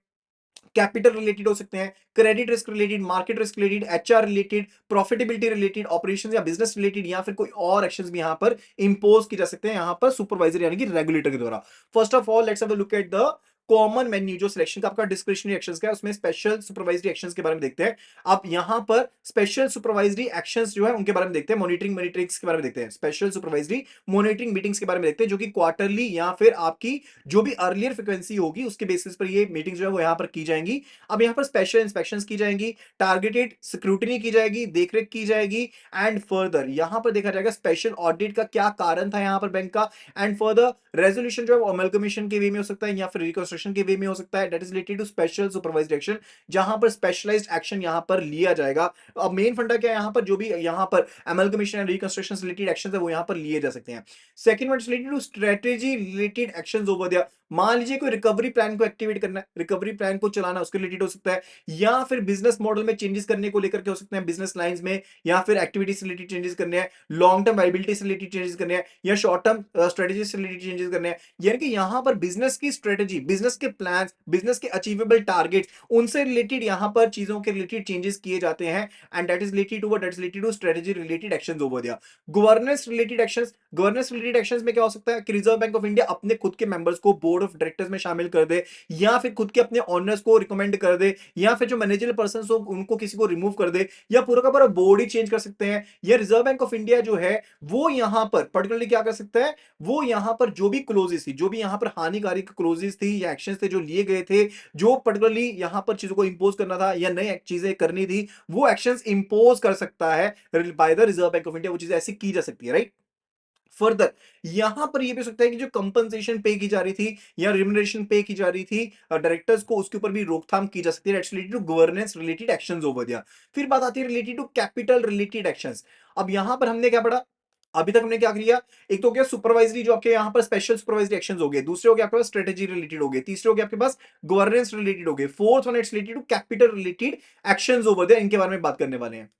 कैपिटल रिलेटेड हो सकते हैं, credit risk related, market risk related, HR related, profitability related, operations या बिजनेस रिलेटेड, या फिर कोई और एक्शंस भी यहां पर इंपोज की जा सकते हैं यहां पर सुपरवाइजर यानी कि रेगुलेटर के द्वारा। First of all let's have a look at the common menu जो सिलेक्शन का आपका डिस्क्रिशनरी एक्शंस का है, उसमें स्पेशल सुपरवाइजरी एक्शंस के बारे में देखते हैं। अब यहां पर स्पेशल सुपरवाइजरी एक्शंस जो है उनके बारे में देखते हैं, मॉनिटरिंग मॉनिटरिंग्स के बारे में देखते हैं, स्पेशल सुपरवाइजरी मॉनिटरिंग मीटिंग्स के बारे में देखते हैं, जो कि क्वार्टरली या फिर आपकी जो भी अर्लियर फ्रीक्वेंसी होगी उसके बेसिस पर ये मीटिंग जो है वो यहां पर की जाएंगी। अब यहां पर स्पेशल इंस्पेक्शंस की जाएंगी, टारगेटेड स्क्रूटनी की जाएगी, देखरेख की जाएगी। एंड फर्दर यहां पर देखा जाएगा स्पेशल ऑडिट का क्या कारण था यहां पर बैंक का। एंड फर्दर रेजोल्यूशन जो है वो अमलगमेशन के वे में हो सकता है या फिर रिकंस्ट्रक्शन के वे में हो सकता है, that is related to special supervised action, जहां पर स्पेशलाइज्ड एक्शन यहां पर लिया जाएगा। अब मेन फंडा क्या है यहां पर, जो भी यहां पर amalgamation and reconstruction related action है वो यहां पर लिए जा सकते हैं। Second one related to strategy related actions over there, मान लीजिए कोई रिकवरी प्लान को एक्टिवेट करना है, रिकवरी प्लान को चलाना उसके रिलेटेड हो सकता है, या फिर बिजनेस मॉडल में चेंजेस करने को लेकर के हो सकते हैं, बिजनेस लाइंस में, या फिर एक्टिविटीज से रिलेटेड चेंजेस करने हैं, लॉन्ग टर्म वायबिलिटी से रिलेटेड चेंजेस करने हैं, या शॉर्ट टर्म स्ट्रेटेजी से रिलेटेड चेंजेस करने हैं। यानी कि यहां पर बिजनेस की स्ट्रेटेजी, बिजनेस के प्लान, बिजनेस के अचीवेबल टारगेट, उनसे रिलेटेड यहां पर चीजों के रिलेटेड चेंजेस किए जाते हैं। And that is related to what, that is related to strategy related actions over there. Governance related actions, governance related actions में क्या हो सकता है कि रिजर्व बैंक ऑफ इंडिया अपने खुद के मेंबर्स को बोर्ड ऑफ डायरेक्टर्स में शामिल कर दे, या फिर खुद के अपने ऑनर्स को रिकमेंड कर दे, या फिर जो मैनेजरल पर्सन हो उनको किसी को रिमूव कर दे, या पूरा का पूरा बोर्ड ही चेंज कर सकते हैं। या रिजर्व बैंक ऑफ इंडिया जो है वो यहां पर पर्टिकुलरली क्या कर सकता है, वो यहां पर जो भी क्लोजेस थी, जो भी यहां पर हानिकारक क्लोजेस थी या एक्शंस थे जो लिए गए थे, जो पर्टिकुलरली यहां पर चीजों को इंपोज करना था या नई चीजें करनी थी, वो एक्शंस इंपोज कर सकता है by the Reserve Bank of India, वो चीजें ऐसी की जा सकती है, राइट। फर्दर यहां पर यह भी हो सकता है कि जो कंपनसेशन पे की जा रही थी या रिम्यूनरेशन पे की जा रही थी डायरेक्टर्स को, उसके ऊपर भी रोकथाम की जा सकती है, that's related to governance related actions over there. फिर बात आती है related to capital related actions. अब यहां पर हमने क्या पढ़ा, अभी तक हमने क्या किया? एक तो हो गया सुपरवाइजरी जो आपके यहाँ पर स्पेशल सुपरवाइजरी एक्शंस हो गए, दूसरे हो गए आपके पास स्ट्रेटेजी रिलेटेड हो गए, तीसरे हो गए आपके पास गवर्नेंस रिलेटेड हो गए, fourth one it's related to capital related actions over there, इनके बारे में बात करने वाले हैं।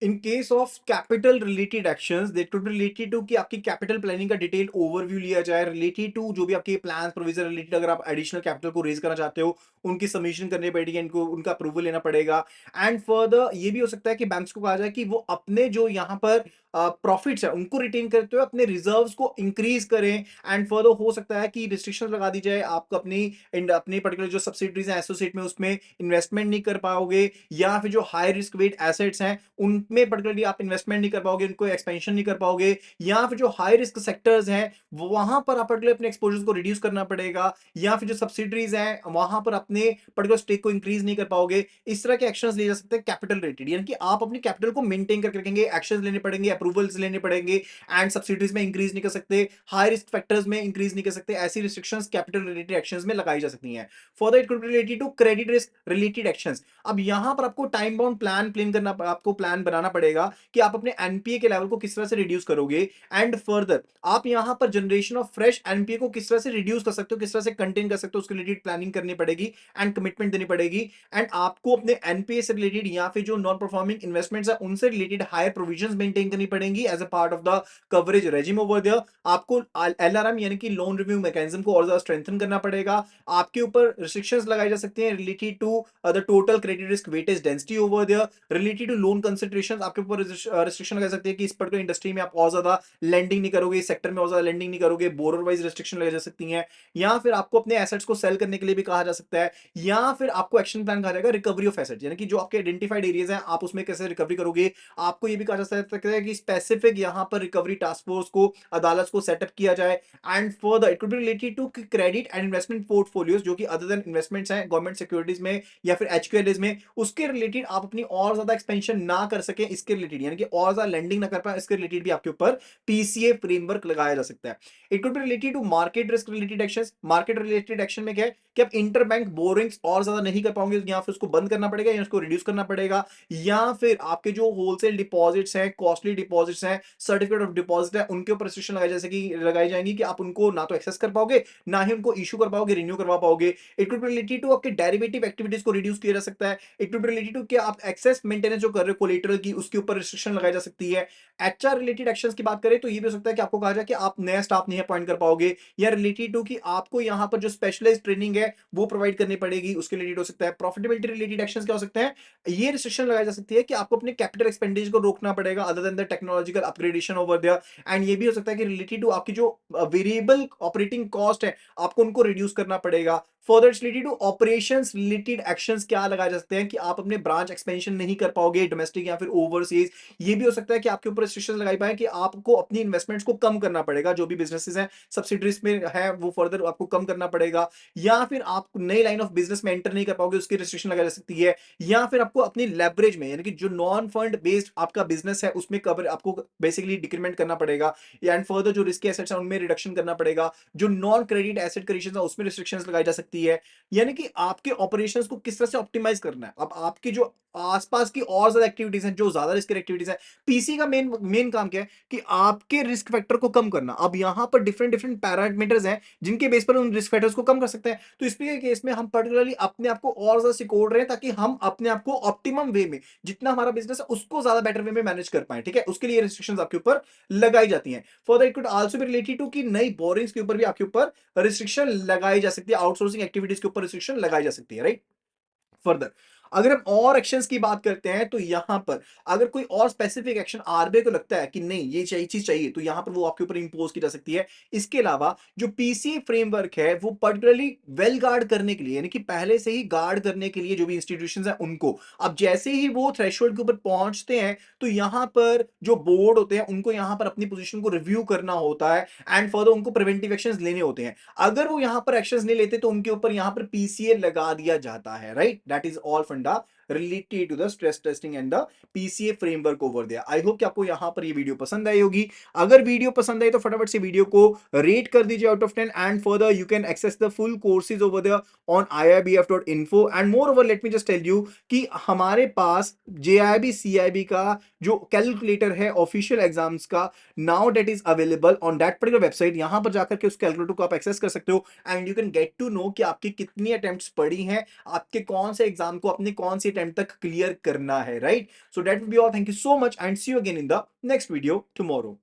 In case of capital related actions they could be related to कि आपकी कैपिटल प्लानिंग का डिटेल ओवरव्यू लिया जाए, रिलेटेड टू जो भी आपके प्लान प्रोविजन रिलेटेड, अगर आप एडिशनल कैपिटल को रेज करना चाहते हो, उनकी सबमिशन करनी पड़ेगी, इनको उनका अप्रूवल लेना पड़ेगा। एंड फर्दर ये भी हो सकता है कि बैंक्स को कहा जाए कि वो अपने जो यहाँ पर प्रॉफिट्स है उनको रिटेन करते हुए अपने रिजर्व्स को इंक्रीज करें। एंड फर्दर हो सकता है कि रिस्ट्रिक्शन लगा दी जाए, आपको अपनी अपनी पर्टिकुलर जो सब्सिडरीज हैं एसोसिएट में उसमें इन्वेस्टमेंट नहीं कर पाओगे, या फिर जो हाई रिस्क वेट एसेट्स हैं उनमें पर्टिकुलरली आप इन्वेस्टमेंट नहीं कर पाओगे, उनको एक्सपेंशन नहीं कर पाओगे, या फिर जो हाई रिस्क सेक्टर्स हैं वहां पर आप पर्टिकुलर अपने एक्सपोजर को रिड्यूस करना पड़ेगा, या फिर जो सब्सिडरीज हैं वहां पर अपने पर्टिकुलर स्टेक को इंक्रीज नहीं कर पाओगे। इस तरह के एक्शंस लिए जा सकते हैं कैपिटल रिलेटेड, यानी कि आप अपनी कैपिटल को मेंटेन करके रखेंगे, एक्शंस लेने पड़ेंगे, अप्रूवल्स लेने पड़ेंगे, एंड सब्सिडीज में इंक्रीज नहीं कर सकते, हाई रिस्क फैक्टर्स में इंक्रीज नहीं कर सकते। ऐसी रिस्ट्रिक्शंस कैपिटल रिलेटेड एक्शंस में लगाई जा सकती हैं। For that could be related to credit risk related actions. अब यहां पर आपको टाइम बाउंड प्लान करना, आपको प्लान बनाना पड़ेगा कि आप अपने एनपीए के लेवल को किस तरह से रिड्यूस करोगे, एंड फर्दर आप यहां पर जनरेशन ऑफ फ्रेश एनपीए को किस तरह से रिड्यूस कर सकते हो, किस तरह से कंटेन कर सकते हो, उसके रिलेटेड प्लानिंग करनी पड़ेगी एंड कमिटमेंट देनी पड़ेगी। एंड आपको अपने एनपीए से रिलेटेड या फिर जो नॉन परफॉर्मिंग इन्वेस्टमेंट्स है उनसे रिलेटेड हायर प्रोविजंस मेंटेन करनी पड़ेंगी as a part of the coverage regime over there. आपको एलआरएम यानी कि लोन रिव्यू मैकेनिज्म को और ज्यादा स्ट्रेंथन करना पड़ेगा। आपके ऊपर रिस्ट्रिक्शंस लगाई जा सकती हैं related to the total credit risk weightage density over there, related to loan considerations आपके ऊपर रिस्ट्रिक्शन लगा सकती है कि इस पर्टिकुलर इंडस्ट्री में आप और ज्यादा लेंडिंग नहीं करोगे, इस सेक्टर में और ज्यादा लेंडिंग नहीं करोगे, बोरर वाइज रिस्ट्रिक्शन लगाई जा सकती हैं, या फिर आपको अपने एसेट्स को सेल करने के लिए भी कहा जा सकता है, या फिर आपको एक्शन प्लान कहा जाएगा रिकवरी ऑफ एसेट्स, यानी कि जो आपके आइडेंटिफाइड एरियाज हैं आप उसमें कैसे रिकवरी करोगे। आपको ये भी कहा जा सकता है कि स्पेसिफिक यहां पर रिकवरी टास्क फोर्स को, अदालत को सेटअप किया जाए। And further it could be related to credit and investment portfolios जो कि अदर देन इन्वेस्टमेंट्स हैं गवर्नमेंट सिक्योरिटीज में या फिर एचक्यूएलएस में, उसके रिलेटेड आप अपनी और ज्यादा एक्सपेंशन ना कर सके इसके रिलेटेड, यानी कि और ज्यादा लेंडिंग ना कर पाए, इसके रिलेटेड भी आपके ऊपर पीसीए फ्रेमवर्क लगाया जा सकता है। It could be related to market risk related actions. Market related action में क्या है कि आप इंटर बैंक बोरिंग्स और ज्यादा नहीं कर पाओगे, या फिर उसको बंद करना पड़ेगा या उसको रिड्यूस करना पड़ेगा, या फिर आपके जो होलसेल डिपॉजिट्स हैं, कॉस्टली डिपॉजिट्स हैं, सर्टिफिकेट ऑफ डिपॉजिट है, उनके ऊपर रिस्ट्रिक्शन लगाई जैसे कि लगाई जाएंगी कि आप उनको ना तो एक्सेस कर पाओगे, ना ही उनको इशू कर पाओगे, रिन्यू करवा पाओगे। It could be related to आपके डेरिवेटिव एक्टिविटीज को रिड्यूस किया जा सकता है। It could be related to कि आप एक्सेस मेंटेनेंस जो कर रहे हो कोलेटरल की, उसके ऊपर रिस्ट्रिक्शन लगाई जा सकती है। एचआर रिलेटेड एक्शंस की बात करें तो ये भी हो सकता है कि आपको कहा जाए कि आप नया स्टाफ नहीं अपॉइंट कर पाओगे, या रिलेटेड टू कि आपको यहां पर जो स्पेशलाइज्ड ट्रेनिंग है वो प्रोवाइड करनी पड़ेगी, उसके रिलेटेड हो सकता है। प्रॉफिटेबिलिटी रिलेटेड एक्शंस क्या हो सकते हैं, ये रिस्ट्रिक्शन लगाई जा सकती है कि आपको अपने कैपिटल एक्सपेंडिचर को रोकना पड़ेगा other than the technological upgradation over there. एंड ये भी हो सकता है कि रिलेटेड टू आपकी जो वेरिएबल ऑपरेटिंग कॉस्ट है आपको उनको रिड्यूस करना पड़ेगा। Further related to operations related actions क्या लगाए जा सकते हैं कि आप अपने ब्रांच एक्सपेंशन नहीं कर पाओगे डोमेस्टिक या फिर ओवरसीज। ये भी हो सकता है कि आपके ऊपर रिस्ट्रिक्शंस लगाई पाए कि आपको अपनी इन्वेस्टमेंट्स को कम करना पड़ेगा, जो भी बिजनेसेस हैं सब्सिडरीज में है वो फर्दर आपको कम करना पड़ेगा, या फिर आप नई लाइन ऑफ बिजनेस में एंटर नहीं कर पाओगे, उसकी रिस्ट्रिक्शन लगाई जा सकती है, या फिर आपको अपनी लेवरेज में यानी कि जो नॉन फंड बेस्ड आपका बिजनेस है उसमें कवर आपको बेसिकली डिक्रीमेंट करना पड़ेगा, एंड फर्दर जो रिस्की एसेट्स हैं उनमें रिडक्शन करना पड़ेगा, जो नॉन क्रेडिट एसेट क्रिएशन है उसमें रिस्ट्रिक्शंस लगाई जा सकती है। यानी कि आपके ऑपरेशंस को किस तरह से ऑप्टिमाइज करना है। अब आपकी जो आसपास की और ज्यादा एक्टिविटीज हैं, जो ज्यादा रिस्क एक्टिविटीज हैं, पीसी का मेन मेन काम क्या है कि आपके रिस्क फैक्टर को कम करना। अब यहां पर डिफरेंट डिफरेंट पैरामीटर्स हैं जिनके बेस पर उन रिस्क फैक्टर्स को कम कर सकते हैं। तो इसके केस में हम पर्टिकुलरली अपने आप को और ज्यादा सिकोड़ रहे हैं ताकि हम अपने आप को ऑप्टिमम वे में, जितना हमारा बिजनेस है उसको ज्यादा बेटर वे में मैनेज कर पाए। ठीक है, उसके लिए रिस्ट्रिक्शंस आपके ऊपर लगाई जाती हैं। For that could also be related to कि नई बोरिंग्स के ऊपर भी आपके ऊपर रिस्ट्रिक्शन लगाई जा सकती है, आउटसोर्सिंग एक्टिविटीज के ऊपर रिस्ट्रिक्शन लगाई जा सकती है, राइट। फर्दर अगर हम और एक्शंस की बात करते हैं तो यहां पर अगर कोई और स्पेसिफिक एक्शन आरबीआई को लगता है कि नहीं ये चाहिए चीज चाहिए तो यहां पर वो आपके ऊपर इंपोज की जा सकती है। इसके अलावा जो पीसीए फ्रेमवर्क है वो पर्टिकुलरली वेल गार्ड करने के लिए, यानी कि पहले से ही गार्ड करने के लिए जो भी इंस्टीट्यूशंस हैं उनको, अब जैसे ही वो थ्रेशोल्ड के ऊपर पहुंचते हैं तो यहां पर जो बोर्ड होते हैं उनको यहां पर अपनी पोजीशन को रिव्यू करना होता है, एंड फर्दर उनको प्रिवेंटिव एक्शंस लेने होते हैं। अगर वो यहां पर एक्शंस नहीं लेते तो उनके ऊपर यहां पर पीसीए लगा दिया जाता है, right. That is all funda related to the stress testing and the PCA framework over there. I hope कि आपको यहाँ पर ये वीडियो पसंद आई होगी। अगर वीडियो पसंद आई तो फटाफट से वीडियो को रेट कर दीजिए out of 10, and further you can access the full courses over there on iibf.info। And moreover let me just tell you कि हमारे पास जेआईबी सीआईबी का जो कैलकुलेटर है ऑफिशियल एग्जाम्स का, now that is available on that particular website. यहां पर जाकर के उस कैलकुलेटर को आप एक्सेस कर सकते हो and you can get to know कि आपकी कितनी अटेम्प्ट्स पड़ी हैं, आपके कौन से एग्जाम को अपने कौन सी अटेम्प्ट तक क्लियर करना है, right? So that will be all. Thank you so much and see you again in the next video tomorrow.